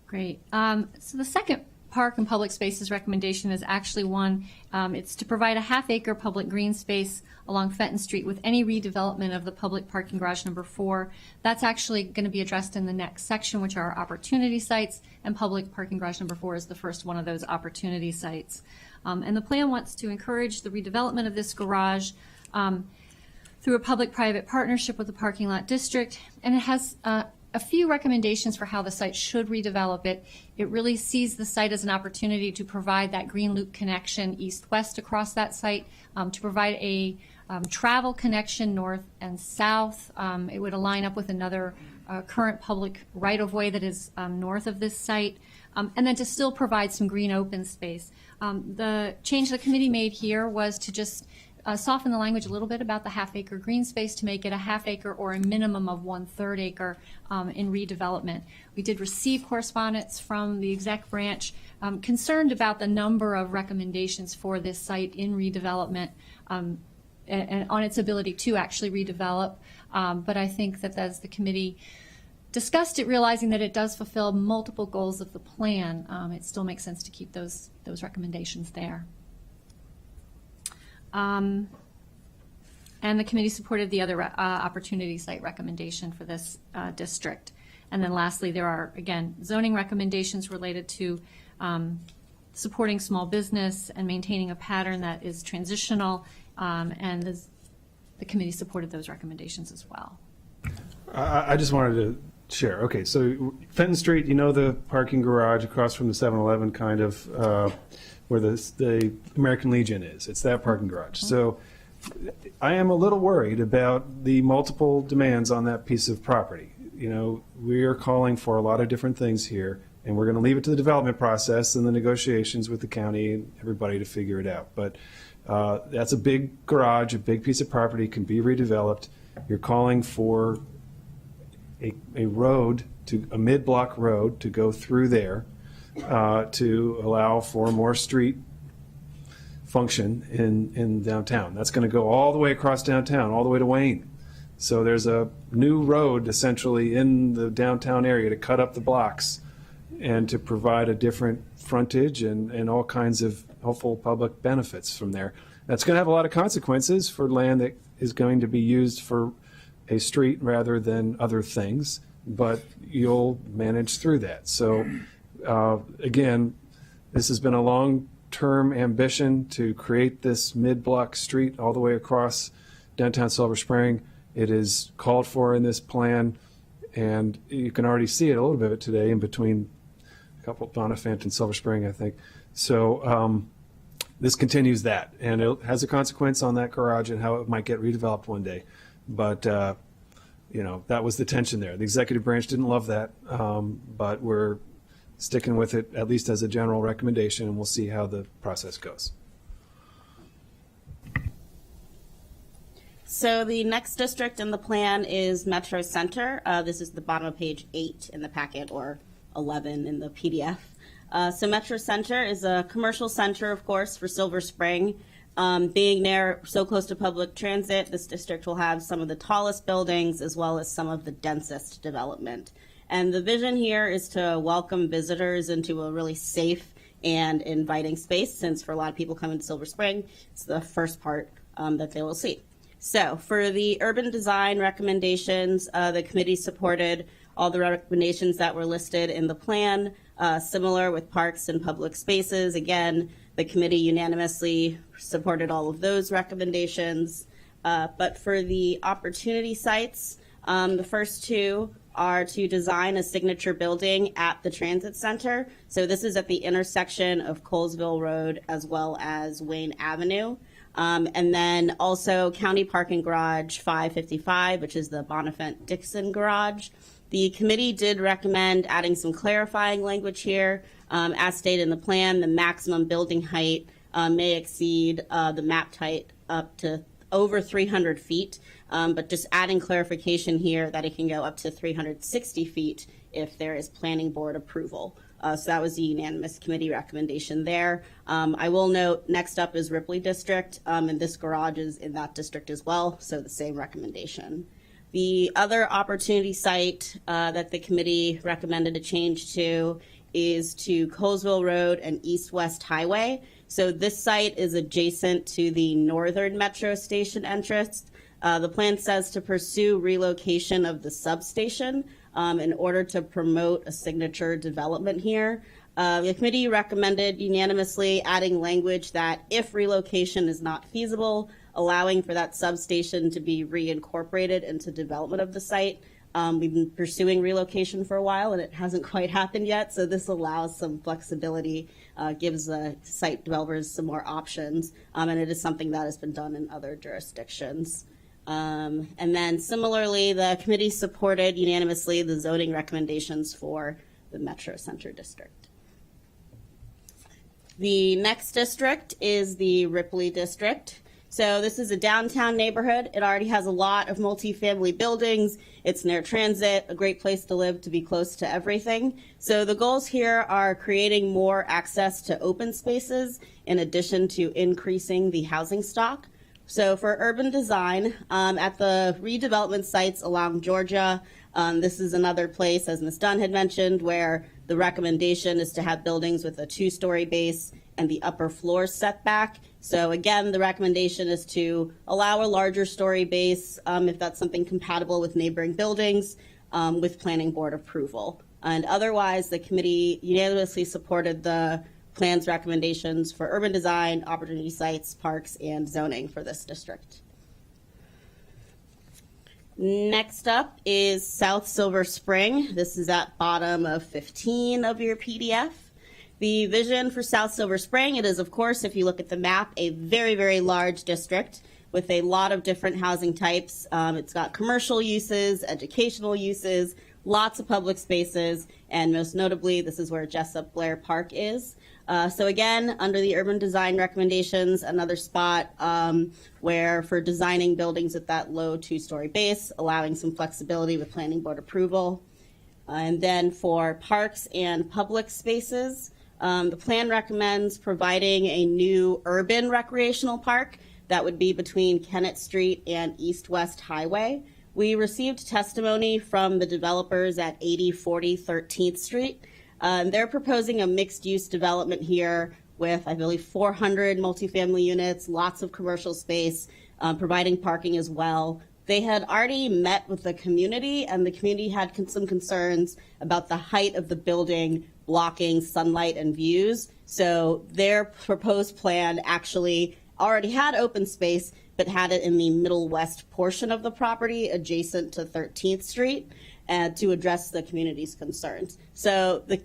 Great. So the second park and public spaces recommendation is actually one. It's to provide a half-acre public green space along Fenton Street with any redevelopment of the public parking garage number 4. That's actually going to be addressed in the next section, which are opportunity sites, and public parking garage number 4 is the first one of those opportunity sites. And the plan wants to encourage the redevelopment of this garage through a public-private partnership with the parking lot district, and it has a few recommendations for how the site should redevelop it. It really sees the site as an opportunity to provide that green loop connection east-west across that site, to provide a travel connection north and south. It would align up with another current public right-of-way that is north of this site, and then to still provide some green open space. The change the committee made here was to just soften the language a little bit about the half-acre green space to make it a half-acre or a minimum of 1/3 acre in redevelopment. We did receive correspondence from the exec branch concerned about the number of recommendations for this site in redevelopment and on its ability to actually redevelop. But I think that as the committee discussed it, realizing that it does fulfill multiple goals of the plan, it still makes sense to keep those recommendations there. And the committee supported the other opportunity site recommendation for this district. And then lastly, there are, again, zoning recommendations related to supporting small business and maintaining a pattern that is transitional, and the committee supported those recommendations as well. I just wanted to share. Okay, so Fenton Street, the parking garage across from the 7-Eleven kind of where the American Legion is. It's that parking garage. So I am a little worried about the multiple demands on that piece of property. We are calling for a lot of different things here, and we're going to leave it to the development process and the negotiations with the county and everybody to figure it out. But that's a big garage, a big piece of property, can be redeveloped. You're calling for a road, a mid-block road to go through there to allow for more street function in downtown. That's going to go all the way across downtown, all the way to Wayne. So there's a new road essentially in the downtown area to cut up the blocks and to provide a different frontage and all kinds of helpful public benefits from there. That's going to have a lot of consequences for land that is going to be used for a street rather than other things, but you'll manage through that. So again, this has been a long-term ambition to create this mid-block street all the way across downtown Silver Spring. It is called for in this plan, and you can already see it a little bit of it today in between a couple of Bonifant and Silver Spring, I think. So this continues that, and it has a consequence on that garage and how it might get redeveloped one day. But you know, that was the tension there. The executive branch didn't love that, but we're sticking with it, at least as a general recommendation, and we'll see how the process goes. So the next district in the plan is Metro Center. This is the bottom of page 8 in the packet, or 11 in the PDF. So Metro Center is a commercial center, of course, for Silver Spring. Being there so close to public transit, this district will have some of the tallest buildings as well as some of the densest development. And the vision here is to welcome visitors into a really safe and inviting space, since for a lot of people coming to Silver Spring, it's the first part that they will see. So for the urban design recommendations, the committee supported all the recommendations that were listed in the plan. Similar with parks and public spaces, again, the committee unanimously supported all of those recommendations. But for the opportunity sites, the first two are to design a signature building at the transit center. So this is at the intersection of Colesville Road as well as Wayne Avenue. And then also County Parking Garage 555, which is the Bonifant-Dixon Garage. The committee did recommend adding some clarifying language here. As stated in the plan, the maximum building height may exceed the mapped height up to over 300 feet, but just adding clarification here that it can go up to 360 feet if there is planning board approval. So that was the unanimous committee recommendation there. I will note next up is Ripley District, and this garage is in that district as well, so the same recommendation. The other opportunity site that the committee recommended a change to is to Colesville Road and East-West Highway. So this site is adjacent to the northern Metro Station entrance. The plan says to pursue relocation of the substation in order to promote a signature development here. The committee recommended unanimously adding language that if relocation is not feasible, allowing for that substation to be reincorporated into development of the site. We've been pursuing relocation for a while and it hasn't quite happened yet, so this allows some flexibility, gives the site developers some more options, and it is something that has been done in other jurisdictions. And then similarly, the committee supported unanimously the zoning recommendations for the Metro Center District. The next district is the Ripley District. So this is a downtown neighborhood. It already has a lot of multifamily buildings. It's near transit, a great place to live, to be close to everything. So the goals here are creating more access to open spaces in addition to increasing the housing stock. So for urban design, at the redevelopment sites along Georgia, this is another place, as Ms. Dunn had mentioned, where the recommendation is to have buildings with a 2-story base and the upper floor setback. So again, the recommendation is to allow a larger story base if that's something compatible with neighboring buildings with planning board approval. And otherwise, the committee unanimously supported the plan's recommendations for urban design, opportunity sites, parks, and zoning for this district. Next up is South Silver Spring. This is at bottom of 15 of your PDF. The vision for South Silver Spring, it is, of course, if you look at the map, a very, very large district with a lot of different housing types. It's got commercial uses, educational uses, lots of public spaces, and most notably, this is where Jessup Blair Park is. So again, under the urban design recommendations, another spot where for designing buildings at that low 2-story base, allowing some flexibility with planning board approval. And then for parks and public spaces, the plan recommends providing a new urban recreational park that would be between Kennett Street and East-West Highway. We received testimony from the developers at 8040 13th Street. They're proposing a mixed-use development here with, I believe, 400 multifamily units, lots of commercial space, providing parking as well. They had already met with the community, and the community had some concerns about the height of the building blocking sunlight and views. So their proposed plan actually already had open space, but had it in the middle west portion of the property adjacent to 13th Street to address the community's concerns. So the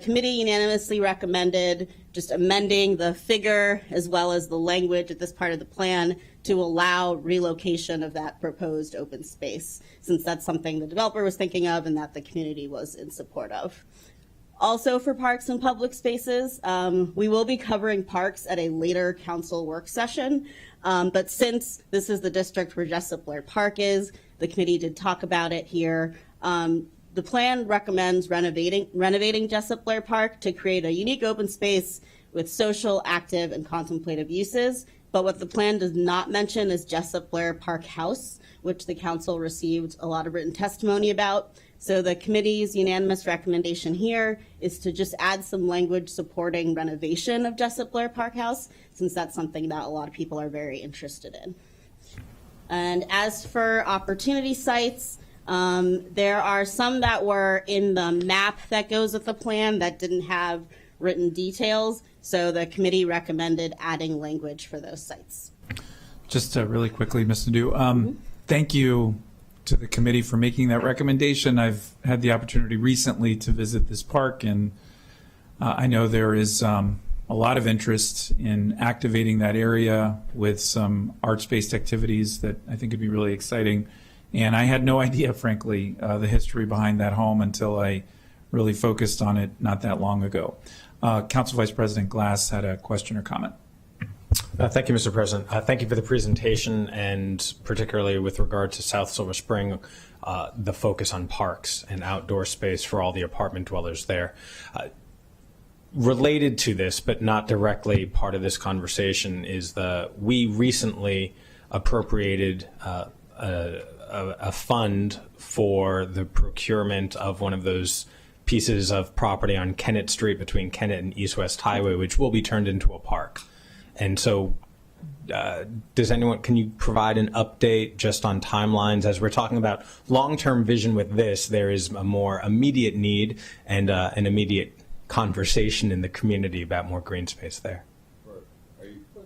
committee unanimously recommended just amending the figure as well as the language at this part of the plan to allow relocation of that proposed open space, since that's something the developer was thinking of and that the community was in support of. Also for parks and public spaces, we will be covering parks at a later council work session. But since this is the district where Jessup Blair Park is, the committee did talk about it here. The plan recommends renovating Jessup Blair Park to create a unique open space with social, active, and contemplative uses. But what the plan does not mention is Jessup Blair Park House, which the council received a lot of written testimony about. So the committee's unanimous recommendation here is to just add some language supporting renovation of Jessup Blair Park House, since that's something that a lot of people are very interested in. And as for opportunity sites, there are some that were in the map that goes with the plan that didn't have written details. So the committee recommended adding language for those sites. Just really quickly, Ms. Nadeau, thank you to the committee for making that recommendation. I've had the opportunity recently to visit this park, and I know there is a lot of interest in activating that area with some arts-based activities that I think would be really exciting. And I had no idea, frankly, the history behind that home until I really focused on it not that long ago. Council Vice President Glass had a question or comment. Thank you, Mr. President. Thank you for the presentation, and particularly with regard to South Silver Spring, the focus on parks and outdoor space for all the apartment dwellers there. Related to this, but not directly part of this conversation, is we recently appropriated a fund for the procurement of one of those pieces of property on Kennett Street between Kennett and East West Highway, which will be turned into a park. And so can you provide an update just on timelines? As we're talking about long-term vision with this, there is a more immediate need and an immediate conversation in the community about more green space there.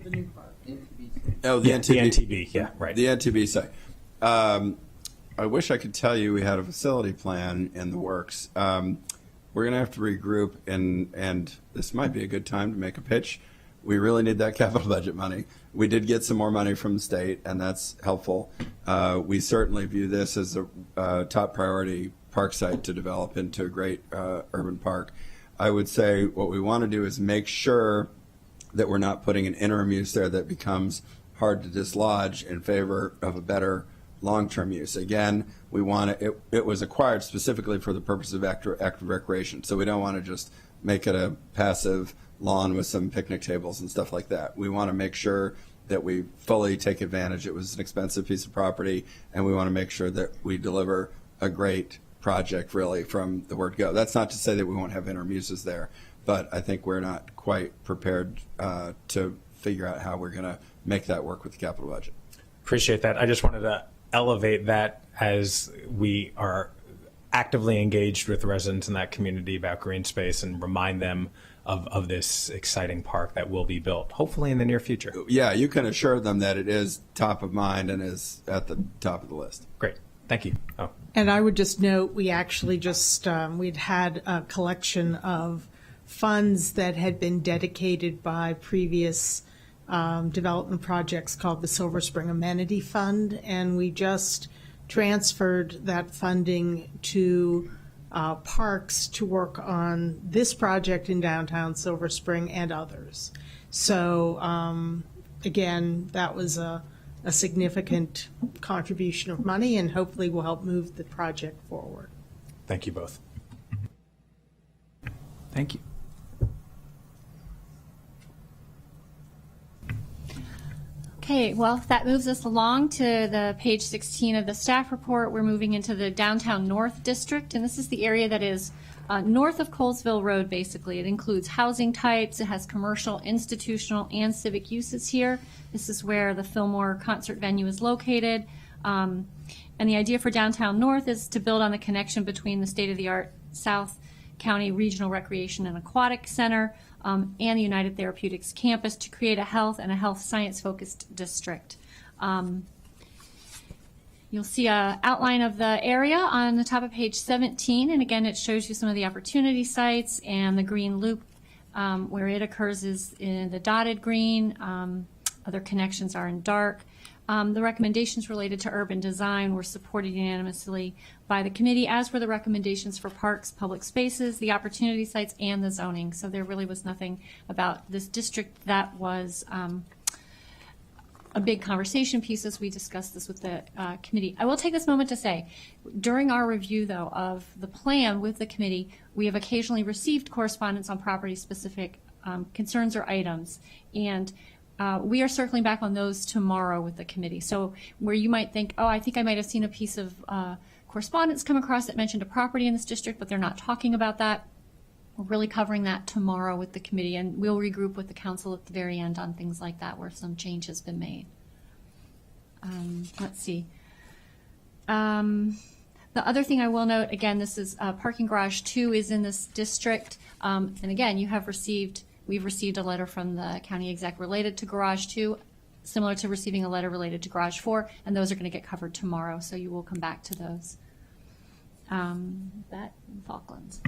The new park. Oh, the NTB. The NTB, yeah, right. The NTB site. I wish I could tell you we had a facility plan in the works. We're going to have to regroup, and this might be a good time to make a pitch. We really need that capital budget money. We did get some more money from the state, and that's helpful. We certainly view this as a top priority park site to develop into a great urban park. I would say what we want to do is make sure that we're not putting an interim use there that becomes hard to dislodge in favor of a better long-term use. Again, we want it was acquired specifically for the purpose of active recreation, so we don't want to just make it a passive lawn with some picnic tables and stuff like that. We want to make sure that we fully take advantage. It was an expensive piece of property, and we want to make sure that we deliver a great project really from the word go. That's not to say that we won't have interim uses there, but I think we're not quite prepared to figure out how we're going to make that work with the capital budget. Appreciate that. I just wanted to elevate that as we are actively engaged with residents in that community about green space and remind them of this exciting park that will be built, hopefully in the near future. Yeah, you can assure them that it is top of mind and is at the top of the list. Great. Thank you. Oh. And I would just note, we actually just, we'd had a collection of funds that had been dedicated by previous development projects called the Silver Spring Amenity Fund, and we just transferred that funding to parks to work on this project in downtown Silver Spring and others. So again, that was a significant contribution of money, and hopefully will help move the project forward. Thank you both. Thank you. Okay, well, that moves us along to the page 16 of the staff report. We're moving into the Downtown North District, and this is the area that is north of Colesville Road, basically. It includes housing types. It has commercial, institutional, and civic uses here. This is where the Fillmore concert venue is located. And the idea for Downtown North is to build on the connection between the state-of-the-art South County Regional Recreation and Aquatic Center and the United Therapeutics campus to create a health and a health science-focused district. You'll see an outline of the area on the top of page 17, and again, it shows you some of the opportunity sites, and the green loop where it occurs is in the dotted green. Other connections are in dark. The recommendations related to urban design were supported unanimously by the committee, as were the recommendations for parks, public spaces, the opportunity sites, and the zoning. So there really was nothing about this district that was a big conversation piece as we discussed this with the committee. I will take this moment to say, during our review, though, of the plan with the committee, we have occasionally received correspondence on property-specific concerns or items, and we are circling back on those tomorrow with the committee. So where you might think, oh, I think I might have seen a piece of correspondence come across that mentioned a property in this district, but they're not talking about that, we're really covering that tomorrow with the committee, and we'll regroup with the council at the very end on things like that where some change has been made. Let's see. The other thing I will note, again, this is parking garage 2 is in this district. And again, we've received a letter from the county exec related to garage 2, similar to receiving a letter related to garage 4, and those are going to get covered tomorrow, so you will come back to those. That and Falklands.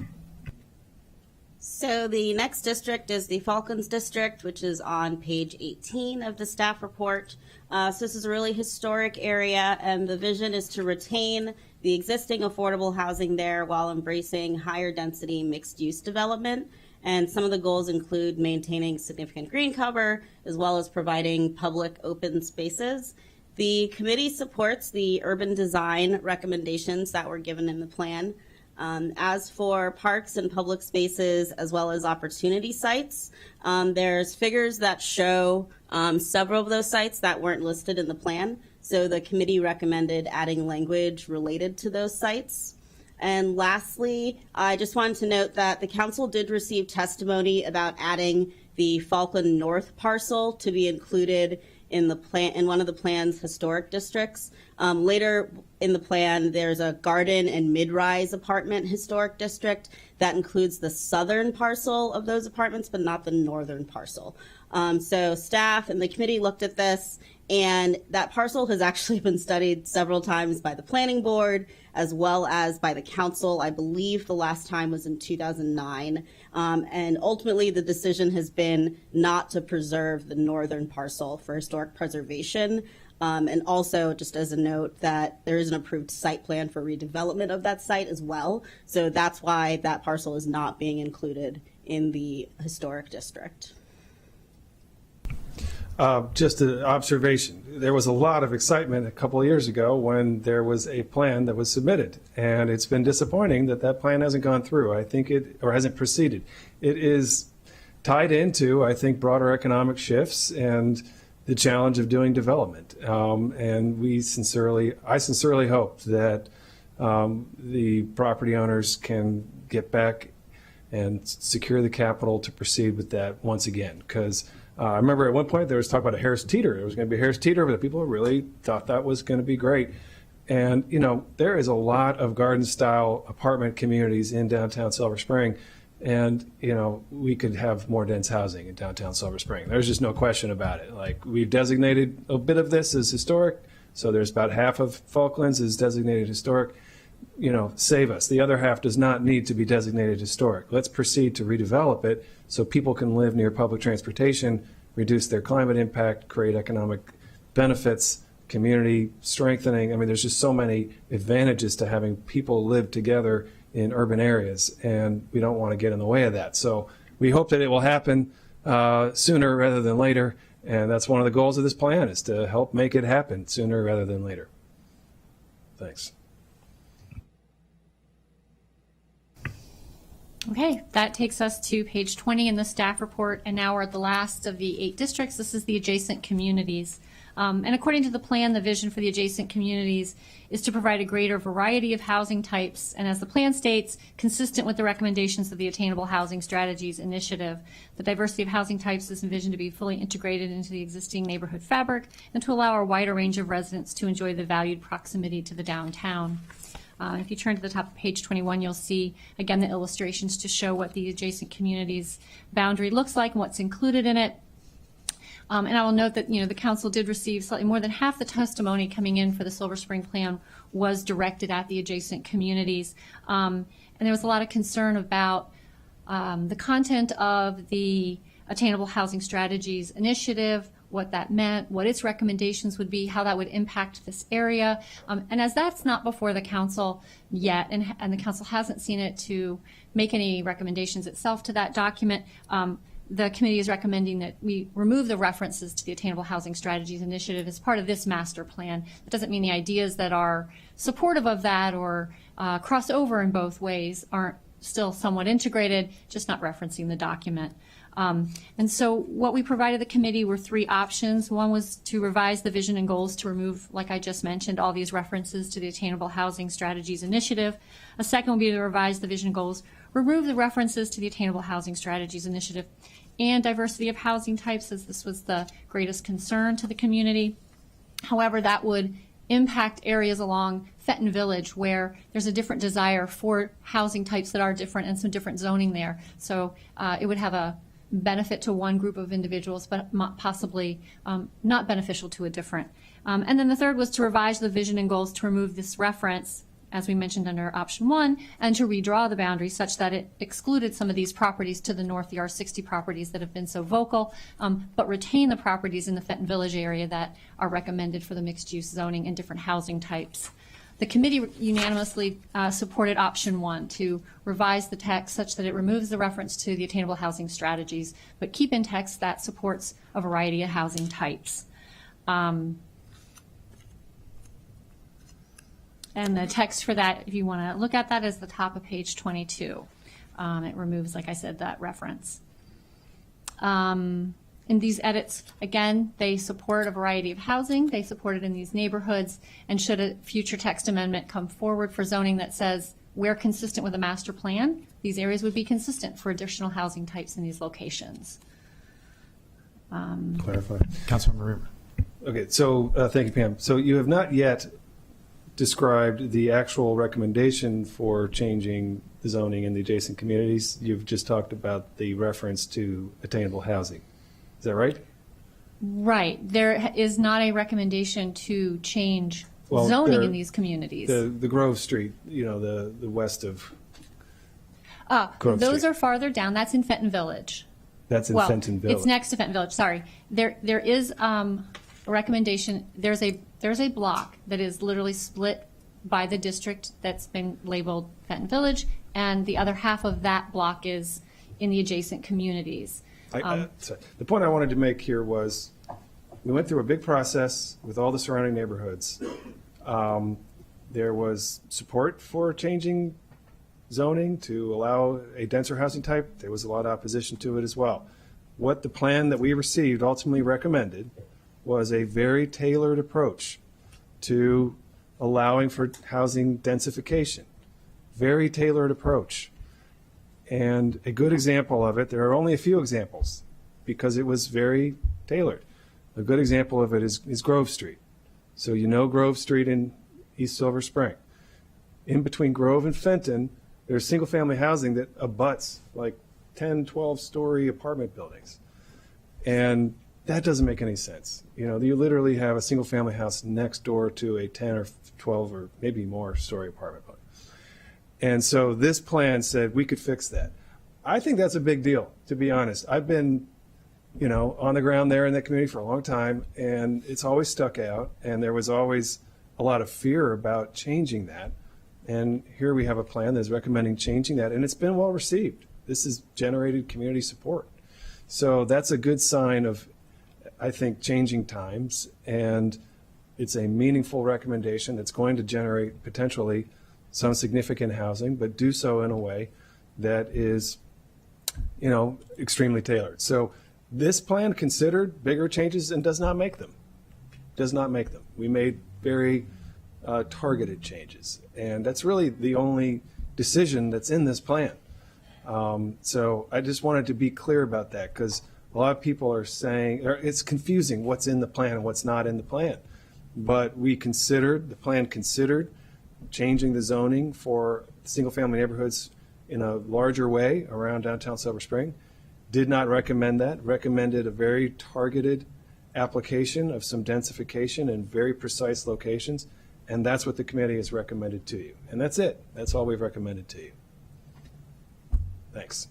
So the next district is the Falklands District, which is on page 18 of the staff report. So this is a really historic area, and the vision is to retain the existing affordable housing there while embracing higher density mixed-use development. And some of the goals include maintaining significant green cover, as well as providing public open spaces. The committee supports the urban design recommendations that were given in the plan. As for parks and public spaces, as well as opportunity sites, there's figures that show several of those sites that weren't listed in the plan. So the committee recommended adding language related to those sites. And lastly, I just wanted to note that the council did receive testimony about adding the Falkland North parcel to be included in the plan, in one of the plan's historic districts. Later in the plan, there's a garden and mid-rise apartment historic district that includes the southern parcel of those apartments, but not the northern parcel. So staff and the committee looked at this, and that parcel has actually been studied several times by the planning board as well as by the council. I believe the last time was in 2009. And ultimately the decision has been not to preserve the northern parcel for historic preservation. And also, just as a note, that there is an approved site plan for redevelopment of that site as well. So that's why that parcel is not being included in the historic district. Just an observation. There was a lot of excitement a couple of years ago when there was a plan that was submitted, and it's been disappointing that that plan hasn't gone through. I think or hasn't proceeded. It is tied into, I think, broader economic shifts and the challenge of doing development. And I sincerely hope that the property owners can get back and secure the capital to proceed with that once again, because I remember at one point there was talk about a Harris Teeter. There was going to be a Harris Teeter, but people really thought that was going to be great. And, there is a lot of garden-style apartment communities in downtown Silver Spring. And, we could have more dense housing in downtown Silver Spring. There's just no question about it. Like, we've designated a bit of this as historic. So there's about half of Falklands is designated historic. Save us. The other half does not need to be designated historic. Let's proceed to redevelop it so people can live near public transportation, reduce their climate impact, create economic benefits, community strengthening. I mean, there's just so many advantages to having people live together in urban areas, and we don't want to get in the way of that. So we hope that it will happen sooner rather than later, and that's one of the goals of this plan, is to help make it happen sooner rather than later. Thanks. Okay, that takes us to page 20 in the staff report, and now we're at the last of the 8 districts. This is the adjacent communities. And according to the plan, the vision for the adjacent communities is to provide a greater variety of housing types, and as the plan states, consistent with the recommendations of the Attainable Housing Strategies Initiative. The diversity of housing types is envisioned to be fully integrated into the existing neighborhood fabric and to allow a wider range of residents to enjoy the valued proximity to the downtown. If you turn to the top of page 21, you'll see, again, the illustrations to show what the adjacent community's boundary looks like and what's included in it. And I will note that, the council did receive slightly more than half the testimony coming in for the Silver Spring Plan was directed at the adjacent communities. And there was a lot of concern about the content of the Attainable Housing Strategies Initiative, what that meant, what its recommendations would be, how that would impact this area. And as that's not before the council yet, and the council hasn't seen it to make any recommendations itself to that document, the committee is recommending that we remove the references to the Attainable Housing Strategies Initiative as part of this master plan. That doesn't mean the ideas that are supportive of that or cross over in both ways aren't still somewhat integrated, just not referencing the document. And so what we provided the committee were three options. One was to revise the vision and goals to remove, like I just mentioned, all these references to the Attainable Housing Strategies Initiative. A second would be to revise the vision and goals, remove the references to the Attainable Housing Strategies Initiative and diversity of housing types, as this was the greatest concern to the community. However, that would impact areas along Fenton Village where there's a different desire for housing types that are different and some different zoning there. So it would have a benefit to one group of individuals, but possibly not beneficial to a different. And then the third was to revise the vision and goals to remove this reference, as we mentioned under option 1, and to redraw the boundaries such that it excluded some of these properties to the north, the R60 properties that have been so vocal, but retain the properties in the Fenton Village area that are recommended for the mixed-use zoning and different housing types. The committee unanimously supported option 1, to revise the text such that it removes the reference to the Attainable Housing Strategies, but keep in text that supports a variety of housing types. And the text for that, if you want to look at that, is the top of page 22. It removes, like I said, that reference. In these edits, again, they support a variety of housing. They support it in these neighborhoods. And should a future text amendment come forward for zoning that says we're consistent with a master plan, these areas would be consistent for additional housing types in these locations. Clarify. Councilmember Reber. Okay, so thank you, Pam. So you have not yet described the actual recommendation for changing the zoning in the adjacent communities. You've just talked about the reference to attainable housing. Is that right? Right. There is not a recommendation to change zoning in these communities. The Grove Street, the west of Grove those Street. are farther down. That's in Fenton Village. That's in Fenton Village. It's next to Fenton Village. Sorry. There is a recommendation. There's a block that is literally split by the district that's been labeled Fenton Village, and the other half of that block is in the adjacent communities. The point I wanted to make here was we went through a big process with all the surrounding neighborhoods. There was support for changing zoning to allow a denser housing type. There was a lot of opposition to it as well. What the plan that we received ultimately recommended was a very tailored approach to allowing for housing densification. Very tailored approach. And a good example of it, there are only a few examples because it was very tailored. A good example of it is Grove Street. So Grove Street in East Silver Spring. In between Grove and Fenton, there's single-family housing that abuts like 10, 12-story apartment buildings. And that doesn't make any sense. You literally have a single-family house next door to a 10 or 12 or maybe more story apartment building. And so this plan said we could fix that. I think that's a big deal, to be honest. I've been, on the ground there in that community for a long time, and it's always stuck out, and there was always a lot of fear about changing that. And here we have a plan that's recommending changing that, and it's been well received. This has generated community support. So that's a good sign of, I think, changing times, and it's a meaningful recommendation that's going to generate potentially some significant housing, but do so in a way that is, extremely tailored. So this plan considered bigger changes and does not make them. does not make them. We made very targeted changes, and that's really the only decision that's in this plan. So I just wanted to be clear about that, because a lot of people are saying, it's confusing what's in the plan and what's not in the plan. But the plan considered changing the zoning for single-family neighborhoods in a larger way around downtown Silver Spring. Did not recommend that, recommended a very targeted application of some densification in very precise locations, and that's what the committee has recommended to you. And that's it. That's all we've recommended to you. Thanks.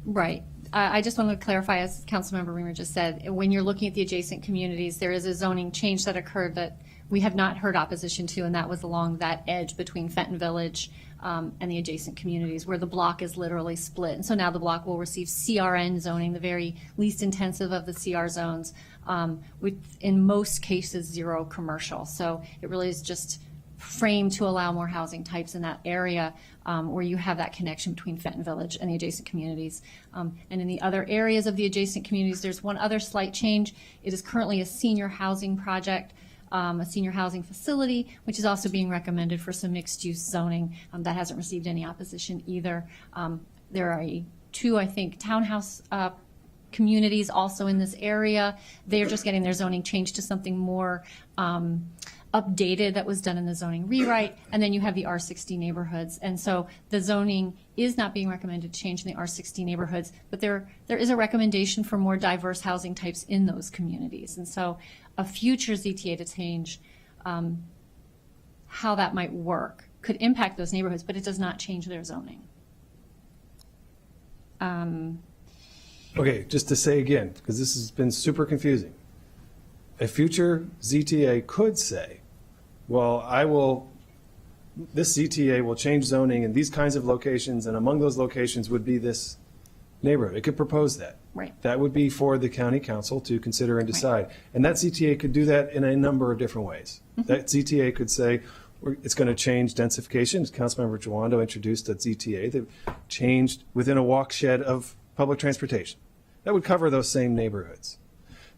Right. I just want to clarify, as Councilmember Reamer just said, when you're looking at the adjacent communities, there is a zoning change that occurred that we have not heard opposition to, and that was along that edge between Fenton Village and the adjacent communities, where the block is literally split. And so now the block will receive CRN zoning, the very least intensive of the CR zones, with, in most cases, zero commercial. So it really is just framed to allow more housing types in that area, where you have that connection between Fenton Village and the adjacent communities. And in the other areas of the adjacent communities, there's one other slight change. It is currently a senior housing project, a senior housing facility, which is also being recommended for some mixed-use zoning. That hasn't received any opposition either. There are two, I think, townhouse communities also in this area. They're just getting their zoning changed to something more updated that was done in the zoning rewrite, and then you have the R60 neighborhoods. And so the zoning is not being recommended to change in the R60 neighborhoods, but there is a recommendation for more diverse housing types in those communities. And so a future ZTA to change how that might work could impact those neighborhoods, but it does not change their zoning. Okay, just to say again, because this has been super confusing. A future ZTA could say, well, this ZTA will change zoning in these kinds of locations, and among those locations would be this neighborhood. It could propose that. Right. That would be for the county council to consider and decide. Right. And that ZTA could do that in a number of different ways. Mm-hmm. That ZTA could say, it's going to change densification. Councilmember Jawando introduced a ZTA that changed within a walk shed of public transportation. That would cover those same neighborhoods.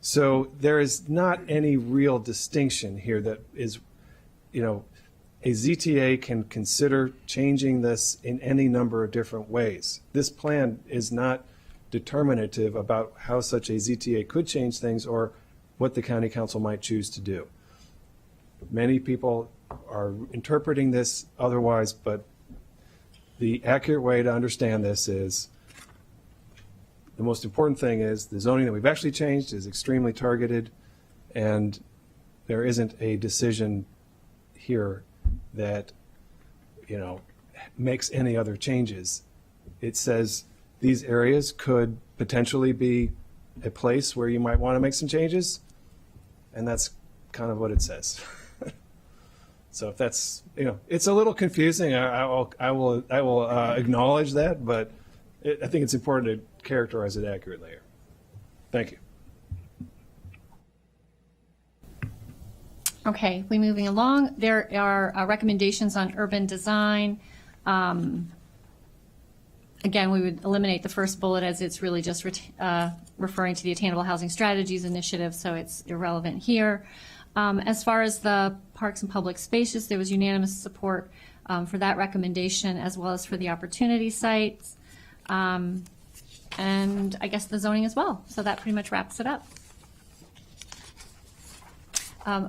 So there is not any real distinction here that is, a ZTA can consider changing this in any number of different ways. This plan is not determinative about how such a ZTA could change things or what the county council might choose to do. Many people are interpreting this otherwise, but the accurate way to understand this is the most important thing is the zoning that we've actually changed is extremely targeted, and there isn't a decision here that, makes any other changes. It says these areas could potentially be a place where you might want to make some changes, and that's kind of what it says. So if that's, it's a little confusing. I will acknowledge that, but I think it's important to characterize it accurately here. Thank you. Okay, we moving along. There are recommendations on urban design. Again, we would eliminate the first bullet as it's really just referring to the Attainable Housing Strategies Initiative, so it's irrelevant here. As far as the parks and public spaces, there was unanimous support for that recommendation as well as for the opportunity sites. And I guess the zoning as well. So that pretty much wraps it up.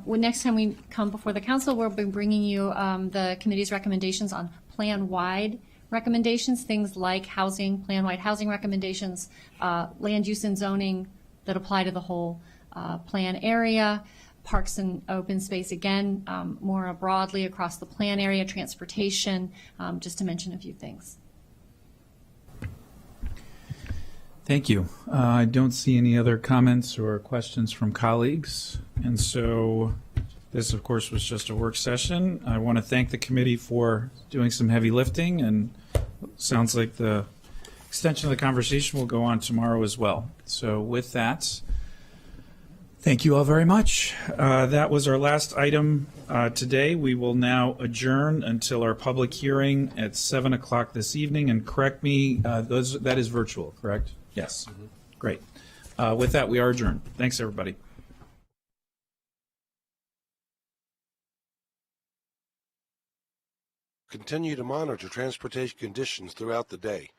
Next time we come before the council, we'll be bringing you the committee's recommendations on plan-wide recommendations, things like housing, plan-wide housing recommendations, land use and zoning that apply to the whole plan area, parks and open space, again, more broadly across the plan area, transportation, just to mention a few things. Thank you. I don't see any other comments or questions from colleagues. And so this, of course, was just a work session. I want to thank the committee for doing some heavy lifting, and sounds like the extension of the conversation will go on tomorrow as well. So with that, Thank you all very much. That was our last item today. We will now adjourn until our public hearing at 7 o'clock this evening. And correct me, that is virtual, correct? Yes. Great. With that, we are adjourned. Thanks, everybody. Continue to monitor transportation conditions throughout the day.